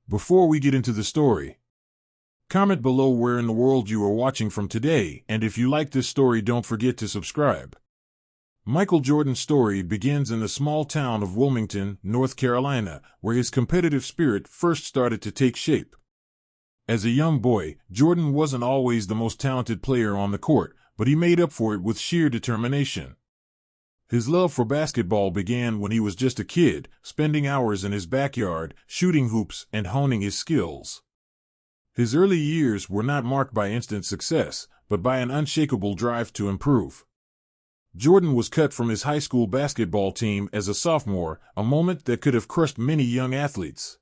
Before we get into the story, comment below where in the world you are watching from today, and if you like this story, don't forget to subscribe. Michael Jordan's story begins in the small town of Wilmington, North Carolina, where his competitive spirit first started to take shape. As a young boy, Jordan wasn't always the most talented player on the court, but he made up for it with sheer determination. His love for basketball began when he was just a kid, spending hours in his backyard, shooting hoops and honing his skills. His early years were not marked by instant success, but by an unshakable drive to improve. Jordan was cut from his high school basketball team as a sophomore, a moment that could have crushed many young athletes.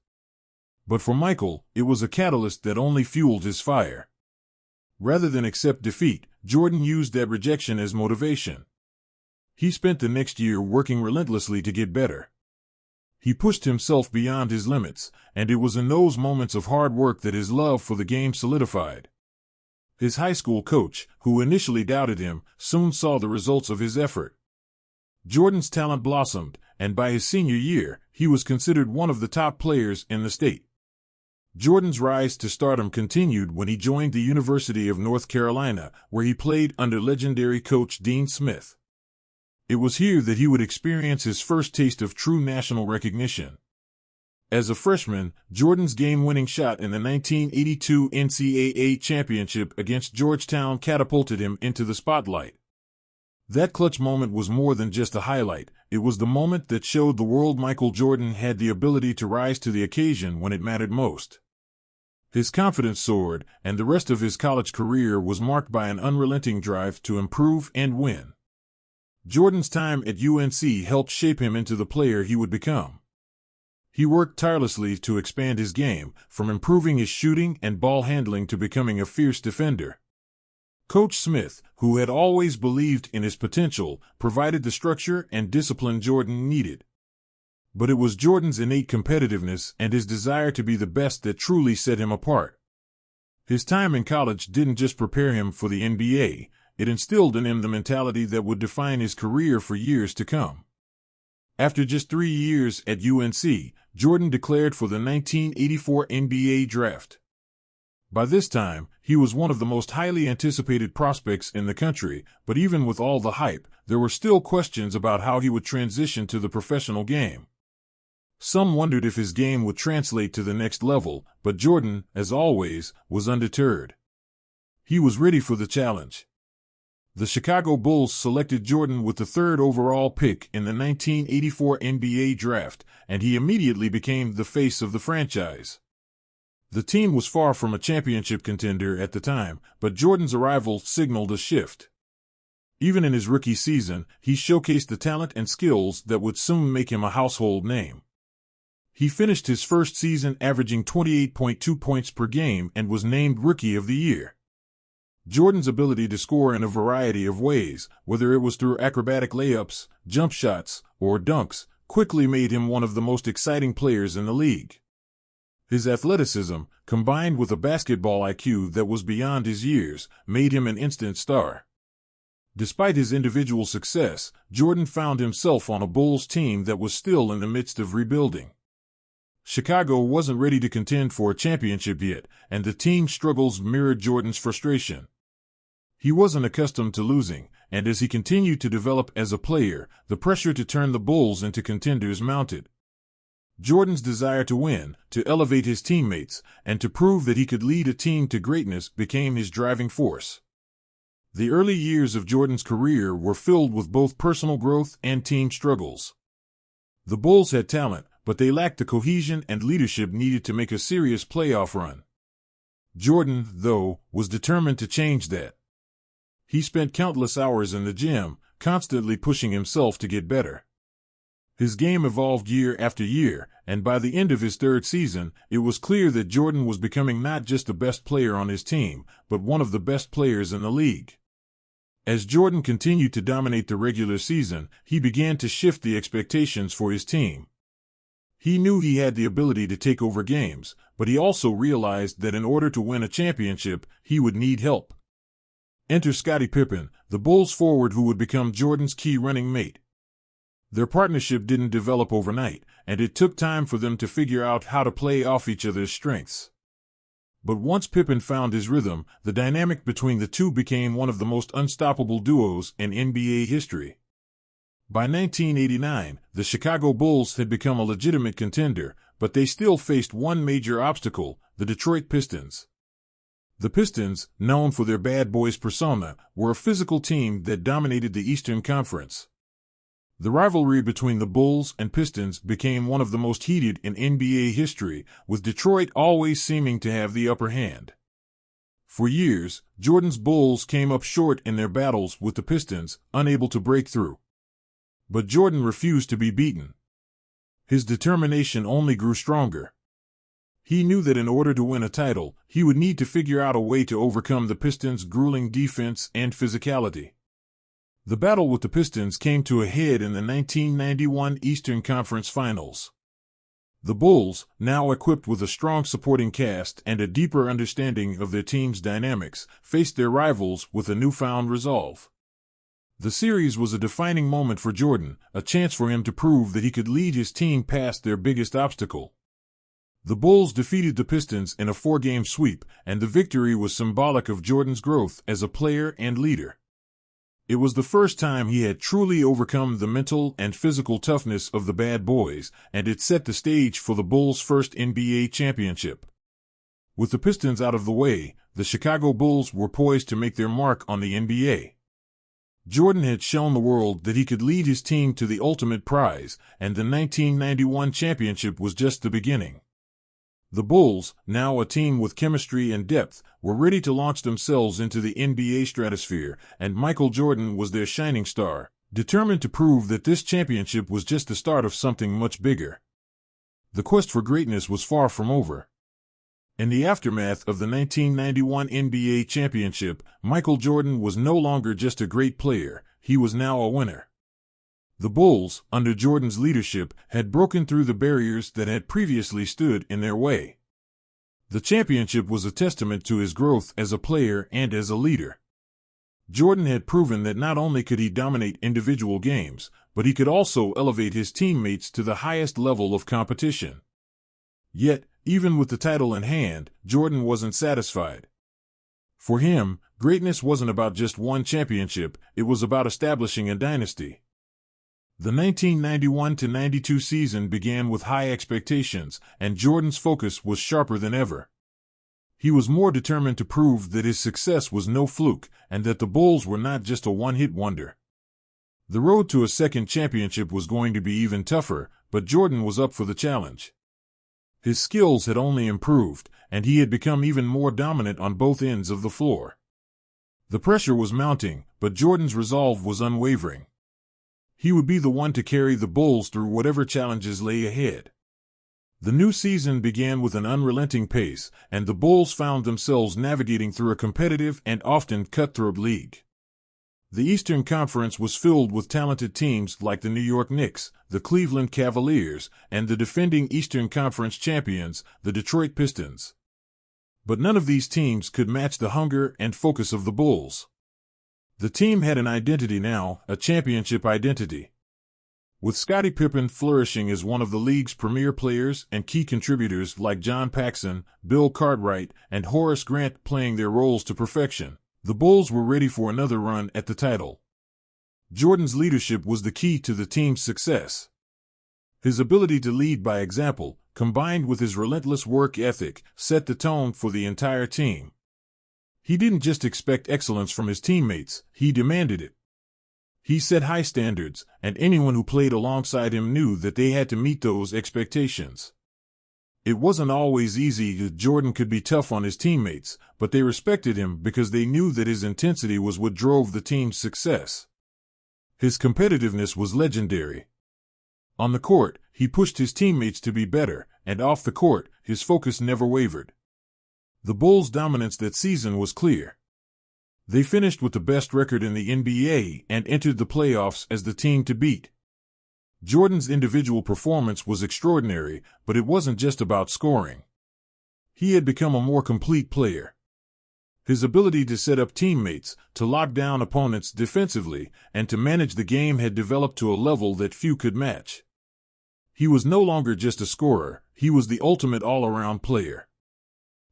But for Michael, it was a catalyst that only fueled his fire. Rather than accept defeat, Jordan used that rejection as motivation. He spent the next year working relentlessly to get better. He pushed himself beyond his limits, and it was in those moments of hard work that his love for the game solidified. His high school coach, who initially doubted him, soon saw the results of his effort. Jordan's talent blossomed, and by his senior year, he was considered one of the top players in the state. Jordan's rise to stardom continued when he joined the University of North Carolina, where he played under legendary coach Dean Smith. It was here that he would experience his first taste of true national recognition. As a freshman, Jordan's game-winning shot in the 1982 NCAA championship against Georgetown catapulted him into the spotlight. That clutch moment was more than just a highlight. It was the moment that showed the world Michael Jordan had the ability to rise to the occasion when it mattered most. His confidence soared, and the rest of his college career was marked by an unrelenting drive to improve and win. Jordan's time at UNC helped shape him into the player he would become. He worked tirelessly to expand his game, from improving his shooting and ball handling to becoming a fierce defender. Coach Smith, who had always believed in his potential, provided the structure and discipline Jordan needed. But it was Jordan's innate competitiveness and his desire to be the best that truly set him apart. His time in college didn't just prepare him for the NBA, it instilled in him the mentality that would define his career for years to come. After just 3 years at UNC, Jordan declared for the 1984 NBA draft. By this time, he was one of the most highly anticipated prospects in the country, but even with all the hype, there were still questions about how he would transition to the professional game. Some wondered if his game would translate to the next level, but Jordan, as always, was undeterred. He was ready for the challenge. The Chicago Bulls selected Jordan with the 3rd overall pick in the 1984 NBA draft, and he immediately became the face of the franchise. The team was far from a championship contender at the time, but Jordan's arrival signaled a shift. Even in his rookie season, he showcased the talent and skills that would soon make him a household name. He finished his first season averaging 28.2 points per game and was named Rookie of the Year. Jordan's ability to score in a variety of ways, whether it was through acrobatic layups, jump shots, or dunks, quickly made him one of the most exciting players in the league. His athleticism, combined with a basketball IQ that was beyond his years, made him an instant star. Despite his individual success, Jordan found himself on a Bulls team that was still in the midst of rebuilding. Chicago wasn't ready to contend for a championship yet, and the team's struggles mirrored Jordan's frustration. He wasn't accustomed to losing, and as he continued to develop as a player, the pressure to turn the Bulls into contenders mounted. Jordan's desire to win, to elevate his teammates, and to prove that he could lead a team to greatness became his driving force. The early years of Jordan's career were filled with both personal growth and team struggles. The Bulls had talent, but they lacked the cohesion and leadership needed to make a serious playoff run. Jordan, though, was determined to change that. He spent countless hours in the gym, constantly pushing himself to get better. His game evolved year after year, and by the end of his 3rd season, it was clear that Jordan was becoming not just the best player on his team, but one of the best players in the league. As Jordan continued to dominate the regular season, he began to shift the expectations for his team. He knew he had the ability to take over games, but he also realized that in order to win a championship, he would need help. Enter Scottie Pippen, the Bulls forward who would become Jordan's key running mate. Their partnership didn't develop overnight, and it took time for them to figure out how to play off each other's strengths. But once Pippen found his rhythm, the dynamic between the two became one of the most unstoppable duos in NBA history. By 1989, the Chicago Bulls had become a legitimate contender, but they still faced one major obstacle: the Detroit Pistons. The Pistons, known for their bad boys persona, were a physical team that dominated the Eastern Conference. The rivalry between the Bulls and Pistons became one of the most heated in NBA history, with Detroit always seeming to have the upper hand. For years, Jordan's Bulls came up short in their battles with the Pistons, unable to break through. But Jordan refused to be beaten. His determination only grew stronger. He knew that in order to win a title, he would need to figure out a way to overcome the Pistons' grueling defense and physicality. The battle with the Pistons came to a head in the 1991 Eastern Conference Finals. The Bulls, now equipped with a strong supporting cast and a deeper understanding of their team's dynamics, faced their rivals with a newfound resolve. The series was a defining moment for Jordan, a chance for him to prove that he could lead his team past their biggest obstacle. The Bulls defeated the Pistons in a 4-game sweep, and the victory was symbolic of Jordan's growth as a player and leader. It was the first time he had truly overcome the mental and physical toughness of the bad boys, and it set the stage for the Bulls' first NBA championship. With the Pistons out of the way, the Chicago Bulls were poised to make their mark on the NBA. Jordan had shown the world that he could lead his team to the ultimate prize, and the 1991 championship was just the beginning. The Bulls, now a team with chemistry and depth, were ready to launch themselves into the NBA stratosphere, and Michael Jordan was their shining star, determined to prove that this championship was just the start of something much bigger. The quest for greatness was far from over. In the aftermath of the 1991 NBA championship, Michael Jordan was no longer just a great player, he was now a winner. The Bulls, under Jordan's leadership, had broken through the barriers that had previously stood in their way. The championship was a testament to his growth as a player and as a leader. Jordan had proven that not only could he dominate individual games, but he could also elevate his teammates to the highest level of competition. Yet, even with the title in hand, Jordan wasn't satisfied. For him, greatness wasn't about just one championship, it was about establishing a dynasty. The 1991-92 season began with high expectations, and Jordan's focus was sharper than ever. He was more determined to prove that his success was no fluke, and that the Bulls were not just a one-hit wonder. The road to a second championship was going to be even tougher, but Jordan was up for the challenge. His skills had only improved, and he had become even more dominant on both ends of the floor. The pressure was mounting, but Jordan's resolve was unwavering. He would be the one to carry the Bulls through whatever challenges lay ahead. The new season began with an unrelenting pace, and the Bulls found themselves navigating through a competitive and often cutthroat league. The Eastern Conference was filled with talented teams like the New York Knicks, the Cleveland Cavaliers, and the defending Eastern Conference champions, the Detroit Pistons. But none of these teams could match the hunger and focus of the Bulls. The team had an identity now, a championship identity. With Scottie Pippen flourishing as one of the league's premier players and key contributors like John Paxson, Bill Cartwright, and Horace Grant playing their roles to perfection, the Bulls were ready for another run at the title. Jordan's leadership was the key to the team's success. His ability to lead by example, combined with his relentless work ethic, set the tone for the entire team. He didn't just expect excellence from his teammates, he demanded it. He set high standards, and anyone who played alongside him knew that they had to meet those expectations. It wasn't always easy. Jordan could be tough on his teammates, but they respected him because they knew that his intensity was what drove the team's success. His competitiveness was legendary. On the court, he pushed his teammates to be better, and off the court, his focus never wavered. The Bulls' dominance that season was clear. They finished with the best record in the NBA and entered the playoffs as the team to beat. Jordan's individual performance was extraordinary, but it wasn't just about scoring. He had become a more complete player. His ability to set up teammates, to lock down opponents defensively, and to manage the game had developed to a level that few could match. He was no longer just a scorer, he was the ultimate all-around player.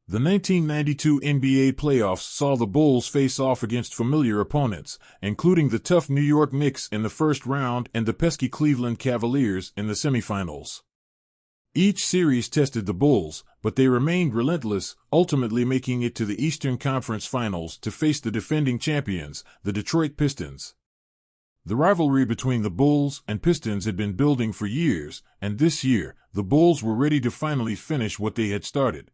The 1992 NBA playoffs saw the Bulls face off against familiar opponents, including the tough New York Knicks in the first round and the pesky Cleveland Cavaliers in the semifinals. Each series tested the Bulls, but they remained relentless, ultimately making it to the Eastern Conference Finals to face the defending champions, the Detroit Pistons. The rivalry between the Bulls and Pistons had been building for years, and this year, the Bulls were ready to finally finish what they had started.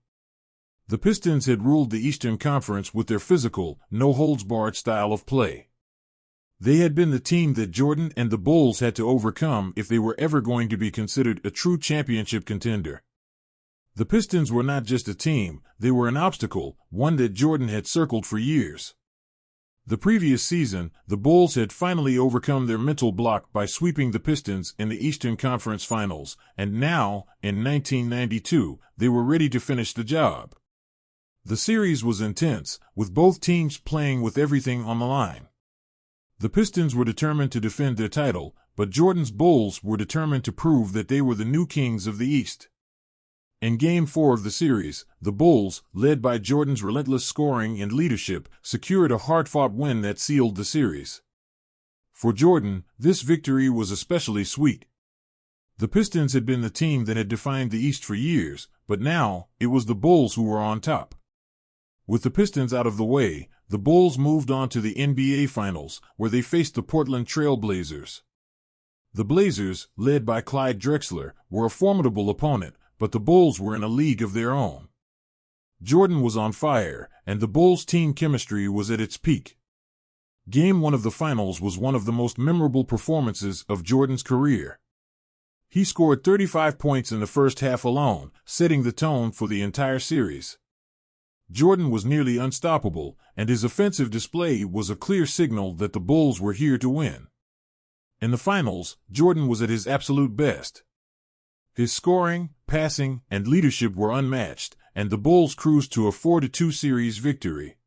The Pistons had ruled the Eastern Conference with their physical, no-holds-barred style of play. They had been the team that Jordan and the Bulls had to overcome if they were ever going to be considered a true championship contender. The Pistons were not just a team, they were an obstacle, one that Jordan had circled for years. The previous season, the Bulls had finally overcome their mental block by sweeping the Pistons in the Eastern Conference Finals, and now, in 1992, they were ready to finish the job. The series was intense, with both teams playing with everything on the line. The Pistons were determined to defend their title, but Jordan's Bulls were determined to prove that they were the new kings of the East. In Game 4 of the series, the Bulls, led by Jordan's relentless scoring and leadership, secured a hard-fought win that sealed the series. For Jordan, this victory was especially sweet. The Pistons had been the team that had defined the East for years, but now, it was the Bulls who were on top. With the Pistons out of the way, the Bulls moved on to the NBA Finals, where they faced the Portland Trail Blazers. The Blazers, led by Clyde Drexler, were a formidable opponent, but the Bulls were in a league of their own. Jordan was on fire, and the Bulls' team chemistry was at its peak. Game 1 of the Finals was one of the most memorable performances of Jordan's career. He scored 35 points in the first half alone, setting the tone for the entire series. Jordan was nearly unstoppable, and his offensive display was a clear signal that the Bulls were here to win. In the finals, Jordan was at his absolute best. His scoring, passing, and leadership were unmatched, and the Bulls cruised to a 4-2 series victory.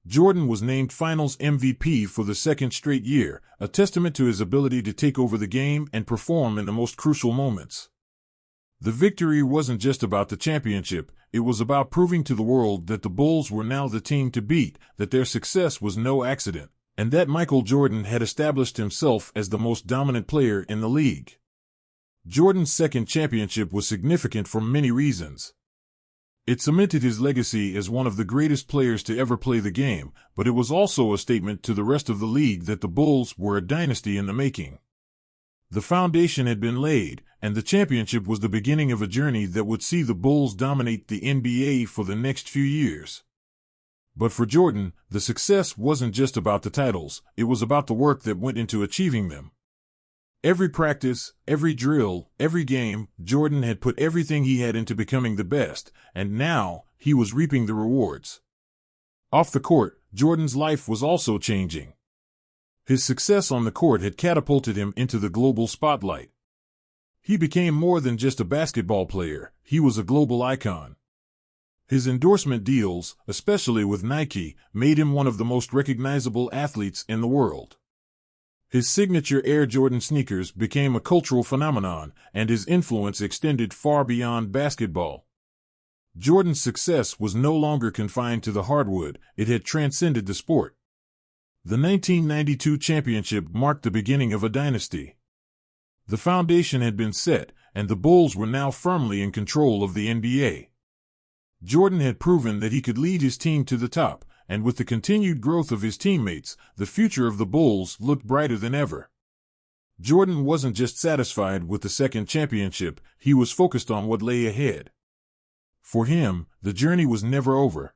Jordan was named Finals MVP for the second straight year, a testament to his ability to take over the game and perform in the most crucial moments. The victory wasn't just about the championship, it was about proving to the world that the Bulls were now the team to beat, that their success was no accident, and that Michael Jordan had established himself as the most dominant player in the league. Jordan's second championship was significant for many reasons. It cemented his legacy as one of the greatest players to ever play the game, but it was also a statement to the rest of the league that the Bulls were a dynasty in the making. The foundation had been laid, and the championship was the beginning of a journey that would see the Bulls dominate the NBA for the next few years. But for Jordan, the success wasn't just about the titles, it was about the work that went into achieving them. Every practice, every drill, every game, Jordan had put everything he had into becoming the best, and now, he was reaping the rewards. Off the court, Jordan's life was also changing. His success on the court had catapulted him into the global spotlight. He became more than just a basketball player, he was a global icon. His endorsement deals, especially with Nike, made him one of the most recognizable athletes in the world. His signature Air Jordan sneakers became a cultural phenomenon, and his influence extended far beyond basketball. Jordan's success was no longer confined to the hardwood, it had transcended the sport. The 1992 championship marked the beginning of a dynasty. The foundation had been set, and the Bulls were now firmly in control of the NBA. Jordan had proven that he could lead his team to the top, and with the continued growth of his teammates, the future of the Bulls looked brighter than ever. Jordan wasn't just satisfied with the second championship, he was focused on what lay ahead. For him, the journey was never over.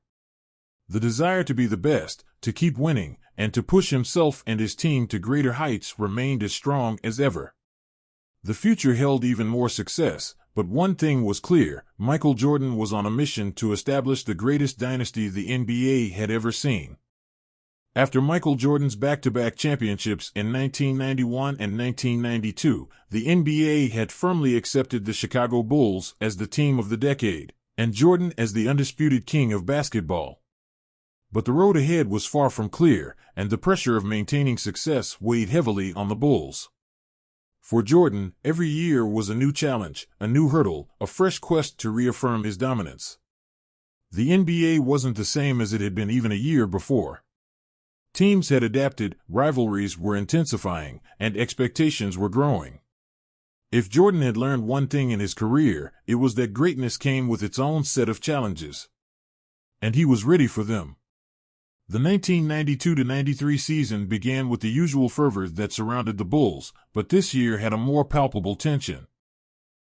The desire to be the best, to keep winning, and to push himself and his team to greater heights remained as strong as ever. The future held even more success, but one thing was clear, Michael Jordan was on a mission to establish the greatest dynasty the NBA had ever seen. After Michael Jordan's back-to-back championships in 1991 and 1992, the NBA had firmly accepted the Chicago Bulls as the team of the decade, and Jordan as the undisputed king of basketball. But the road ahead was far from clear, and the pressure of maintaining success weighed heavily on the Bulls. For Jordan, every year was a new challenge, a new hurdle, a fresh quest to reaffirm his dominance. The NBA wasn't the same as it had been even a year before. Teams had adapted, rivalries were intensifying, and expectations were growing. If Jordan had learned one thing in his career, it was that greatness came with its own set of challenges. And he was ready for them. The 1992-93 season began with the usual fervor that surrounded the Bulls, but this year had a more palpable tension.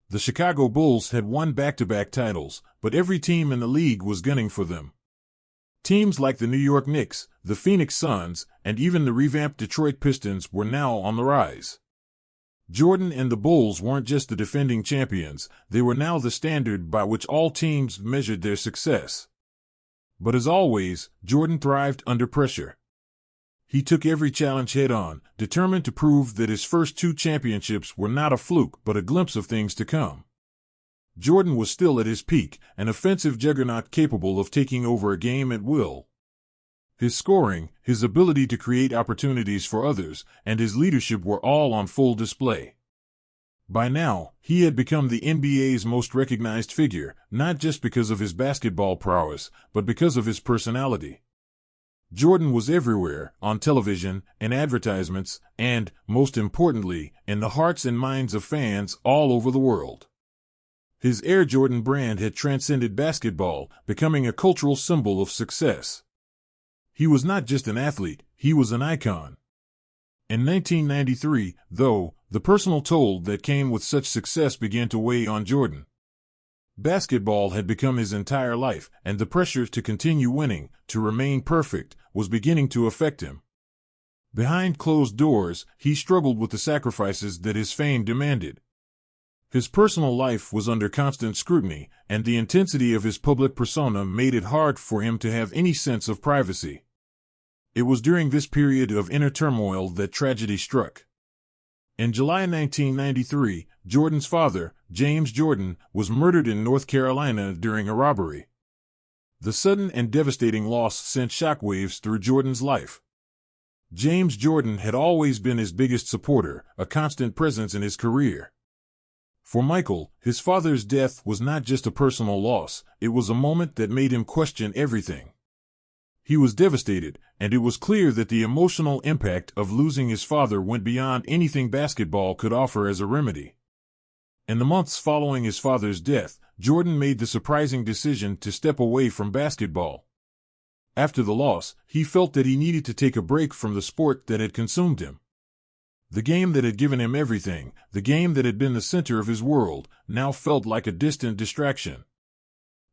The Chicago Bulls had won back-to-back titles, but every team in the league was gunning for them. Teams like the New York Knicks, the Phoenix Suns, and even the revamped Detroit Pistons were now on the rise. Jordan and the Bulls weren't just the defending champions, they were now the standard by which all teams measured their success. But as always, Jordan thrived under pressure. He took every challenge head-on, determined to prove that his first two championships were not a fluke but a glimpse of things to come. Jordan was still at his peak, an offensive juggernaut capable of taking over a game at will. His scoring, his ability to create opportunities for others, and his leadership were all on full display. By now, he had become the NBA's most recognized figure, not just because of his basketball prowess, but because of his personality. Jordan was everywhere, on television, in advertisements, and, most importantly, in the hearts and minds of fans all over the world. His Air Jordan brand had transcended basketball, becoming a cultural symbol of success. He was not just an athlete, he was an icon. In 1993, though, the personal toll that came with such success began to weigh on Jordan. Basketball had become his entire life, and the pressure to continue winning, to remain perfect, was beginning to affect him. Behind closed doors, he struggled with the sacrifices that his fame demanded. His personal life was under constant scrutiny, and the intensity of his public persona made it hard for him to have any sense of privacy. It was during this period of inner turmoil that tragedy struck. In July 1993, Jordan's father, James Jordan, was murdered in North Carolina during a robbery. The sudden and devastating loss sent shockwaves through Jordan's life. James Jordan had always been his biggest supporter, a constant presence in his career. For Michael, his father's death was not just a personal loss, it was a moment that made him question everything. He was devastated, and it was clear that the emotional impact of losing his father went beyond anything basketball could offer as a remedy. In the months following his father's death, Jordan made the surprising decision to step away from basketball. After the loss, he felt that he needed to take a break from the sport that had consumed him. The game that had given him everything, the game that had been the center of his world, now felt like a distant distraction.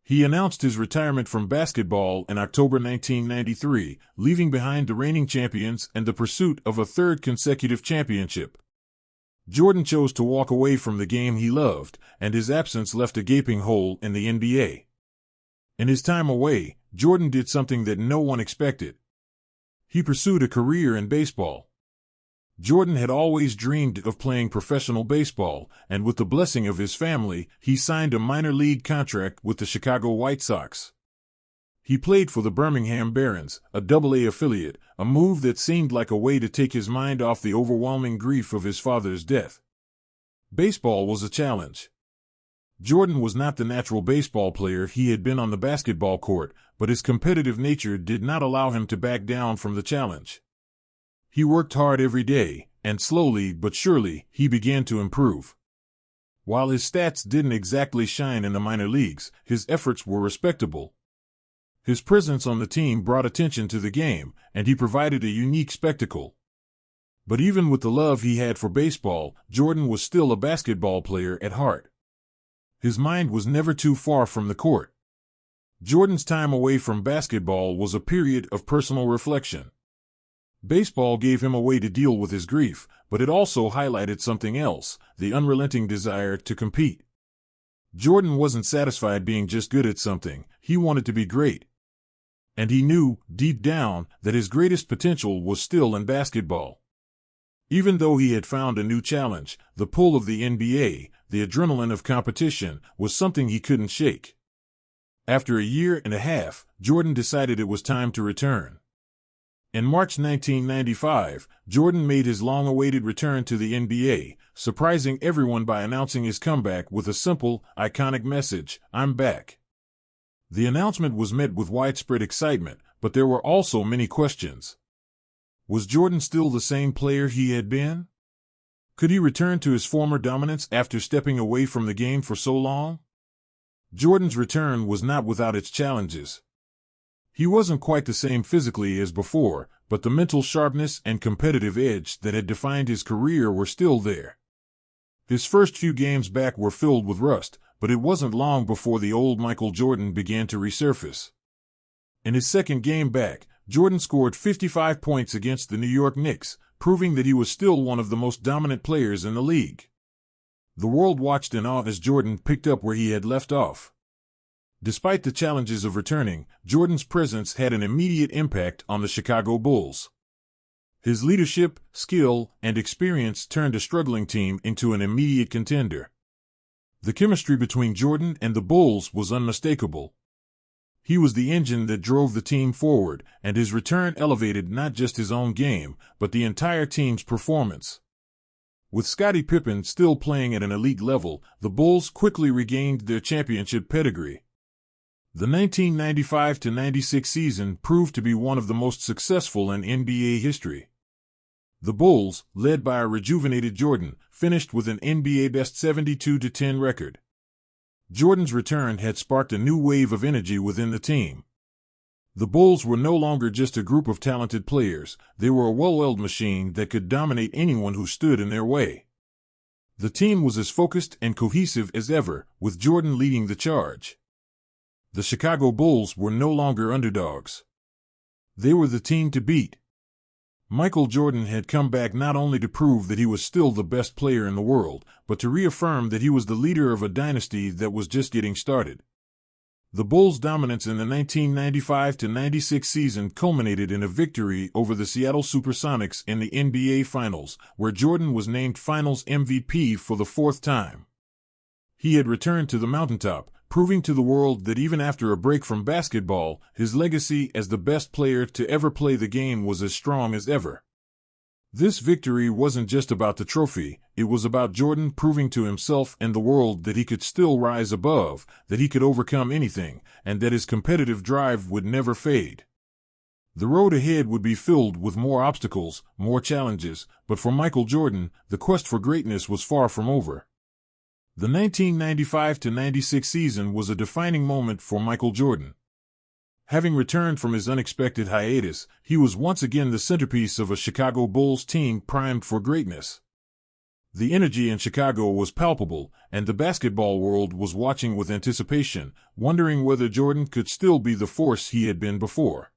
He announced his retirement from basketball in October 1993, leaving behind the reigning champions and the pursuit of a third consecutive championship. Jordan chose to walk away from the game he loved, and his absence left a gaping hole in the NBA. In his time away, Jordan did something that no one expected. He pursued a career in baseball. Jordan had always dreamed of playing professional baseball, and with the blessing of his family, he signed a minor league contract with the Chicago White Sox. He played for the Birmingham Barons, a Double-A affiliate, a move that seemed like a way to take his mind off the overwhelming grief of his father's death. Baseball was a challenge. Jordan was not the natural baseball player he had been on the basketball court, but his competitive nature did not allow him to back down from the challenge. He worked hard every day, and slowly but surely, he began to improve. While his stats didn't exactly shine in the minor leagues, his efforts were respectable. His presence on the team brought attention to the game, and he provided a unique spectacle. But even with the love he had for baseball, Jordan was still a basketball player at heart. His mind was never too far from the court. Jordan's time away from basketball was a period of personal reflection. Baseball gave him a way to deal with his grief, but it also highlighted something else, the unrelenting desire to compete. Jordan wasn't satisfied being just good at something, he wanted to be great. And he knew, deep down, that his greatest potential was still in basketball. Even though he had found a new challenge, the pull of the NBA, the adrenaline of competition, was something he couldn't shake. After a year and a half, Jordan decided it was time to return. In March 1995, Jordan made his long-awaited return to the NBA, surprising everyone by announcing his comeback with a simple, iconic message, "I'm back." The announcement was met with widespread excitement, but there were also many questions. Was Jordan still the same player he had been? Could he return to his former dominance after stepping away from the game for so long? Jordan's return was not without its challenges. He wasn't quite the same physically as before, but the mental sharpness and competitive edge that had defined his career were still there. His first few games back were filled with rust, but it wasn't long before the old Michael Jordan began to resurface. In his second game back, Jordan scored 55 points against the New York Knicks, proving that he was still one of the most dominant players in the league. The world watched in awe as Jordan picked up where he had left off. Despite the challenges of returning, Jordan's presence had an immediate impact on the Chicago Bulls. His leadership, skill, and experience turned a struggling team into an immediate contender. The chemistry between Jordan and the Bulls was unmistakable. He was the engine that drove the team forward, and his return elevated not just his own game, but the entire team's performance. With Scottie Pippen still playing at an elite level, the Bulls quickly regained their championship pedigree. The 1995-96 season proved to be one of the most successful in NBA history. The Bulls, led by a rejuvenated Jordan, finished with an NBA best 72-10 record. Jordan's return had sparked a new wave of energy within the team. The Bulls were no longer just a group of talented players, they were a well-oiled machine that could dominate anyone who stood in their way. The team was as focused and cohesive as ever, with Jordan leading the charge. The Chicago Bulls were no longer underdogs. They were the team to beat. Michael Jordan had come back not only to prove that he was still the best player in the world, but to reaffirm that he was the leader of a dynasty that was just getting started. The Bulls' dominance in the 1995-96 season culminated in a victory over the Seattle Supersonics in the NBA Finals, where Jordan was named Finals MVP for the fourth time. He had returned to the mountaintop, proving to the world that even after a break from basketball, his legacy as the best player to ever play the game was as strong as ever. This victory wasn't just about the trophy, it was about Jordan proving to himself and the world that he could still rise above, that he could overcome anything, and that his competitive drive would never fade. The road ahead would be filled with more obstacles, more challenges, but for Michael Jordan, the quest for greatness was far from over. The 1995-96 season was a defining moment for Michael Jordan. Having returned from his unexpected hiatus, he was once again the centerpiece of a Chicago Bulls team primed for greatness. The energy in Chicago was palpable, and the basketball world was watching with anticipation, wondering whether Jordan could still be the force he had been before.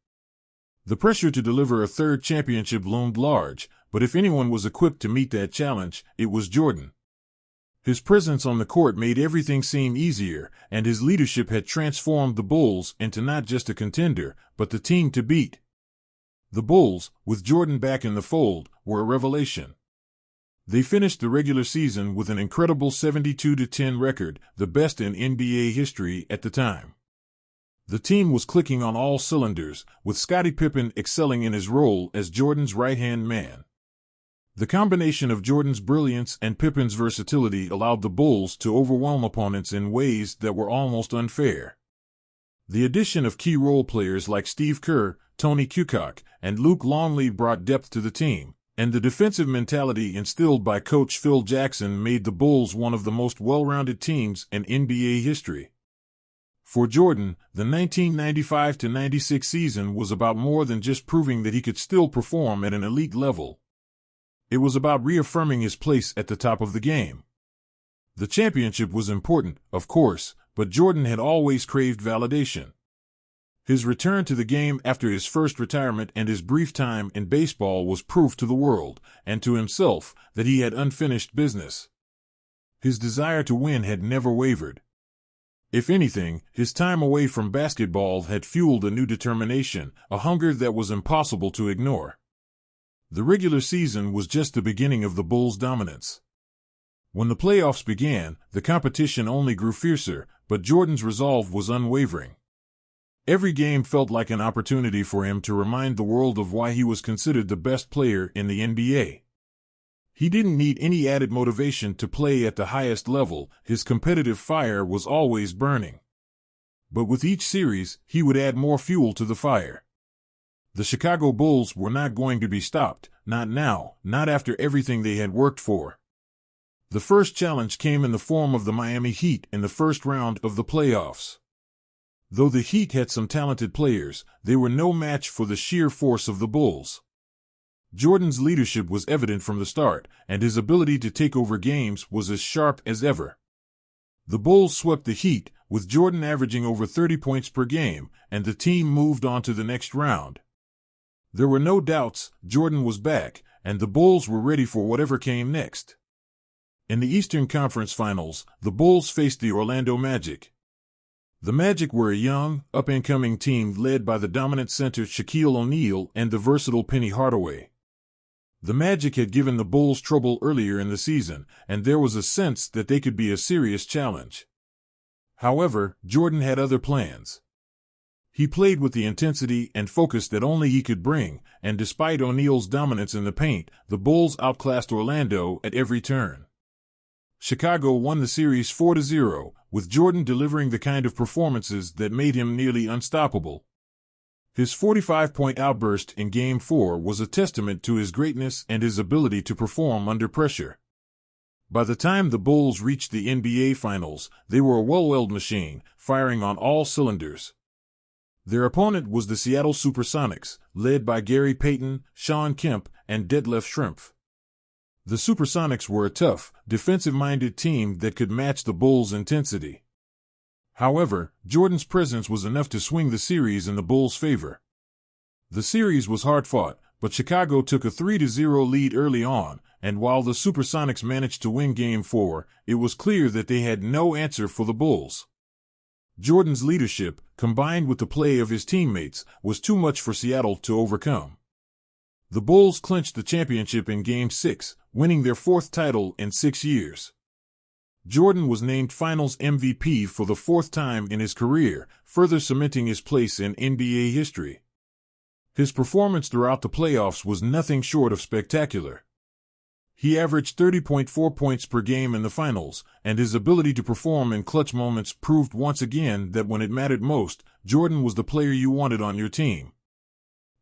The pressure to deliver a third championship loomed large, but if anyone was equipped to meet that challenge, it was Jordan. His presence on the court made everything seem easier, and his leadership had transformed the Bulls into not just a contender, but the team to beat. The Bulls, with Jordan back in the fold, were a revelation. They finished the regular season with an incredible 72-10 record, the best in NBA history at the time. The team was clicking on all cylinders, with Scottie Pippen excelling in his role as Jordan's right-hand man. The combination of Jordan's brilliance and Pippen's versatility allowed the Bulls to overwhelm opponents in ways that were almost unfair. The addition of key role players like Steve Kerr, Tony Kukoc, and Luke Longley brought depth to the team, and the defensive mentality instilled by coach Phil Jackson made the Bulls one of the most well-rounded teams in NBA history. For Jordan, the 1995-96 season was about more than just proving that he could still perform at an elite level. It was about reaffirming his place at the top of the game. The championship was important, of course, but Jordan had always craved validation. His return to the game after his first retirement and his brief time in baseball was proof to the world, and to himself, that he had unfinished business. His desire to win had never wavered. If anything, his time away from basketball had fueled a new determination, a hunger that was impossible to ignore. The regular season was just the beginning of the Bulls' dominance. When the playoffs began, the competition only grew fiercer, but Jordan's resolve was unwavering. Every game felt like an opportunity for him to remind the world of why he was considered the best player in the NBA. He didn't need any added motivation to play at the highest level. His competitive fire was always burning. But with each series, he would add more fuel to the fire. The Chicago Bulls were not going to be stopped, not now, not after everything they had worked for. The first challenge came in the form of the Miami Heat in the first round of the playoffs. Though the Heat had some talented players, they were no match for the sheer force of the Bulls. Jordan's leadership was evident from the start, and his ability to take over games was as sharp as ever. The Bulls swept the Heat, with Jordan averaging over 30 points per game, and the team moved on to the next round. There were no doubts, Jordan was back, and the Bulls were ready for whatever came next. In the Eastern Conference Finals, the Bulls faced the Orlando Magic. The Magic were a young, up-and-coming team led by the dominant center Shaquille O'Neal and the versatile Penny Hardaway. The Magic had given the Bulls trouble earlier in the season, and there was a sense that they could be a serious challenge. However, Jordan had other plans. He played with the intensity and focus that only he could bring, and despite O'Neal's dominance in the paint, the Bulls outclassed Orlando at every turn. Chicago won the series 4-0, with Jordan delivering the kind of performances that made him nearly unstoppable. His 45-point outburst in Game 4 was a testament to his greatness and his ability to perform under pressure. By the time the Bulls reached the NBA Finals, they were a well-oiled machine, firing on all cylinders. Their opponent was the Seattle Supersonics, led by Gary Payton, Shawn Kemp, and Detlef Schrempf. The Supersonics were a tough, defensive-minded team that could match the Bulls' intensity. However, Jordan's presence was enough to swing the series in the Bulls' favor. The series was hard-fought, but Chicago took a 3-0 lead early on, and while the Supersonics managed to win Game 4, it was clear that they had no answer for the Bulls. Jordan's leadership, combined with the play of his teammates, was too much for Seattle to overcome. The Bulls clinched the championship in Game 6, winning their fourth title in 6 years. Jordan was named Finals MVP for the fourth time in his career, further cementing his place in NBA history. His performance throughout the playoffs was nothing short of spectacular. He averaged 30.4 points per game in the finals, and his ability to perform in clutch moments proved once again that when it mattered most, Jordan was the player you wanted on your team.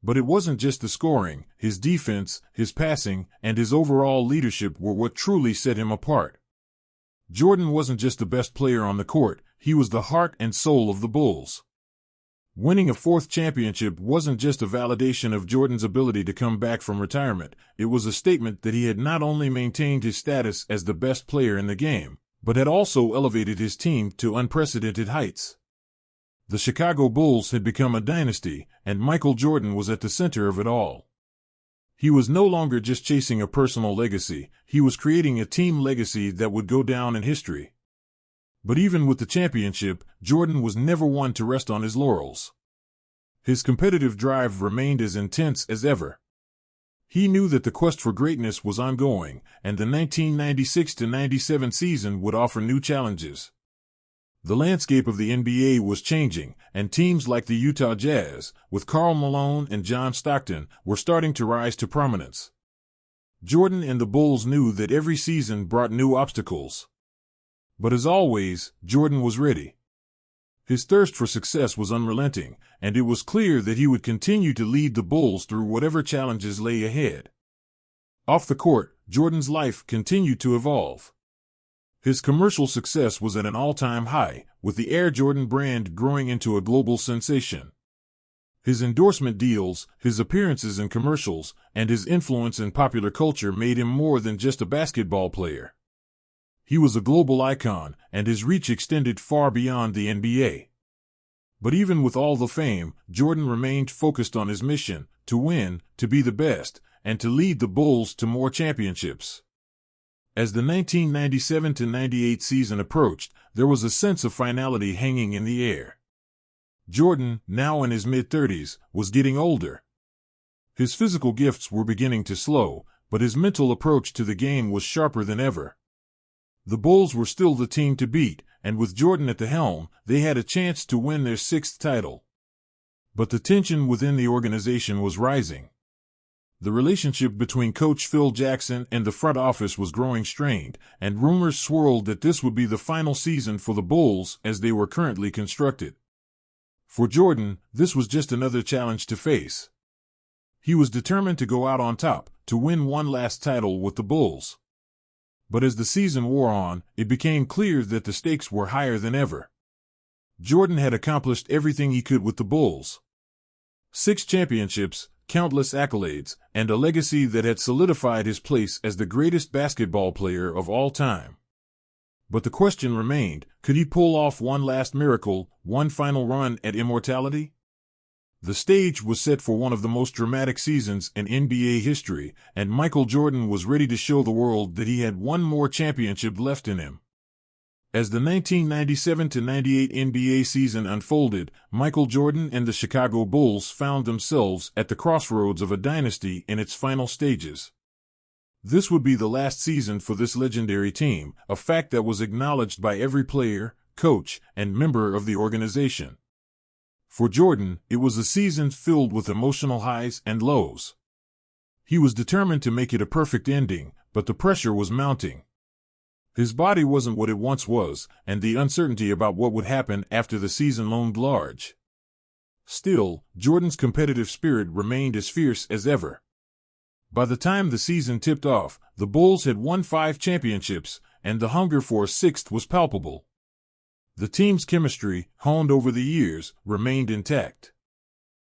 But it wasn't just the scoring, his defense, his passing, and his overall leadership were what truly set him apart. Jordan wasn't just the best player on the court, he was the heart and soul of the Bulls. Winning a fourth championship wasn't just a validation of Jordan's ability to come back from retirement, it was a statement that he had not only maintained his status as the best player in the game, but had also elevated his team to unprecedented heights. The Chicago Bulls had become a dynasty, and Michael Jordan was at the center of it all. He was no longer just chasing a personal legacy, he was creating a team legacy that would go down in history. But even with the championship, Jordan was never one to rest on his laurels. His competitive drive remained as intense as ever. He knew that the quest for greatness was ongoing, and the 1996-97 season would offer new challenges. The landscape of the NBA was changing, and teams like the Utah Jazz, with Karl Malone and John Stockton, were starting to rise to prominence. Jordan and the Bulls knew that every season brought new obstacles. But as always, Jordan was ready. His thirst for success was unrelenting, and it was clear that he would continue to lead the Bulls through whatever challenges lay ahead. Off the court, Jordan's life continued to evolve. His commercial success was at an all-time high, with the Air Jordan brand growing into a global sensation. His endorsement deals, his appearances in commercials, and his influence in popular culture made him more than just a basketball player. He was a global icon, and his reach extended far beyond the NBA. But even with all the fame, Jordan remained focused on his mission, to win, to be the best, and to lead the Bulls to more championships. As the 1997-98 season approached, there was a sense of finality hanging in the air. Jordan, now in his mid-30s, was getting older. His physical gifts were beginning to slow, but his mental approach to the game was sharper than ever. The Bulls were still the team to beat, and with Jordan at the helm, they had a chance to win their sixth title. But the tension within the organization was rising. The relationship between Coach Phil Jackson and the front office was growing strained, and rumors swirled that this would be the final season for the Bulls as they were currently constructed. For Jordan, this was just another challenge to face. He was determined to go out on top, to win one last title with the Bulls. But as the season wore on, it became clear that the stakes were higher than ever. Jordan had accomplished everything he could with the Bulls. 6 championships, countless accolades, and a legacy that had solidified his place as the greatest basketball player of all time. But the question remained, could he pull off one last miracle, one final run at immortality? The stage was set for one of the most dramatic seasons in NBA history, and Michael Jordan was ready to show the world that he had one more championship left in him. As the 1997-98 NBA season unfolded, Michael Jordan and the Chicago Bulls found themselves at the crossroads of a dynasty in its final stages. This would be the last season for this legendary team, a fact that was acknowledged by every player, coach, and member of the organization. For Jordan, it was a season filled with emotional highs and lows. He was determined to make it a perfect ending, but the pressure was mounting. His body wasn't what it once was, and the uncertainty about what would happen after the season loomed large. Still, Jordan's competitive spirit remained as fierce as ever. By the time the season tipped off, the Bulls had won 5 championships, and the hunger for a 6th was palpable. The team's chemistry, honed over the years, remained intact.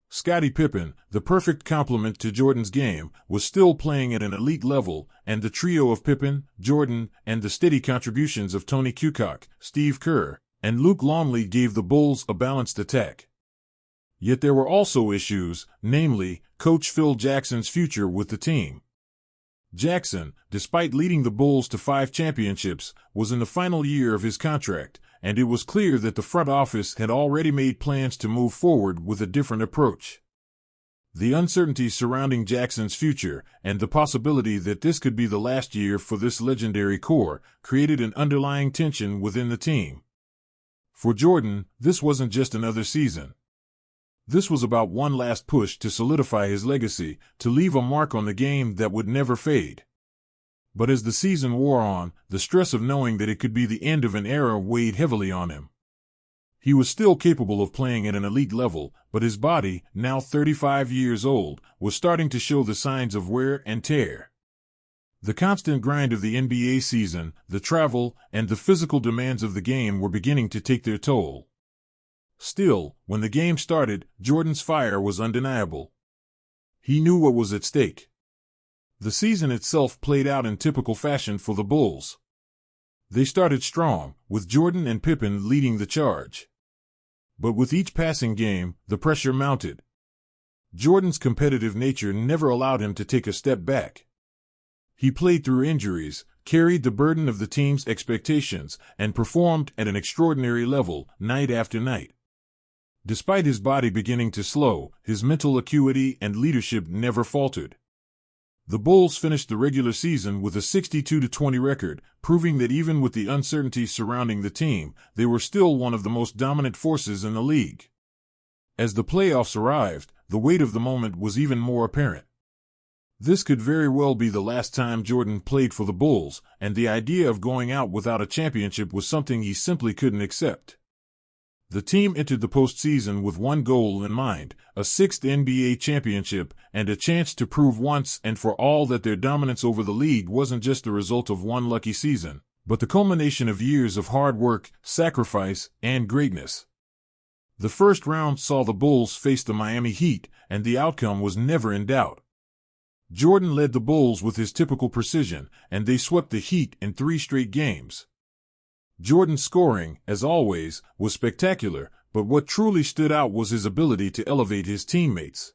Scottie Pippen, the perfect complement to Jordan's game, was still playing at an elite level, and the trio of Pippen, Jordan, and the steady contributions of Tony Kukoc, Steve Kerr, and Luke Longley gave the Bulls a balanced attack. Yet there were also issues, namely, Coach Phil Jackson's future with the team. Jackson, despite leading the Bulls to 5 championships, was in the final year of his contract, and it was clear that the front office had already made plans to move forward with a different approach. The uncertainty surrounding Jackson's future, and the possibility that this could be the last year for this legendary core, created an underlying tension within the team. For Jordan, this wasn't just another season. This was about one last push to solidify his legacy, to leave a mark on the game that would never fade. But as the season wore on, the stress of knowing that it could be the end of an era weighed heavily on him. He was still capable of playing at an elite level, but his body, now 35 years old, was starting to show the signs of wear and tear. The constant grind of the NBA season, the travel, and the physical demands of the game were beginning to take their toll. Still, when the game started, Jordan's fire was undeniable. He knew what was at stake. The season itself played out in typical fashion for the Bulls. They started strong, with Jordan and Pippen leading the charge. But with each passing game, the pressure mounted. Jordan's competitive nature never allowed him to take a step back. He played through injuries, carried the burden of the team's expectations, and performed at an extraordinary level, night after night. Despite his body beginning to slow, his mental acuity and leadership never faltered. The Bulls finished the regular season with a 62-20 record, proving that even with the uncertainty surrounding the team, they were still one of the most dominant forces in the league. As the playoffs arrived, the weight of the moment was even more apparent. This could very well be the last time Jordan played for the Bulls, and the idea of going out without a championship was something he simply couldn't accept. The team entered the postseason with one goal in mind, a 6th NBA championship, and a chance to prove once and for all that their dominance over the league wasn't just the result of one lucky season, but the culmination of years of hard work, sacrifice, and greatness. The first round saw the Bulls face the Miami Heat, and the outcome was never in doubt. Jordan led the Bulls with his typical precision, and they swept the Heat in 3 straight games. Jordan's scoring, as always, was spectacular, but what truly stood out was his ability to elevate his teammates.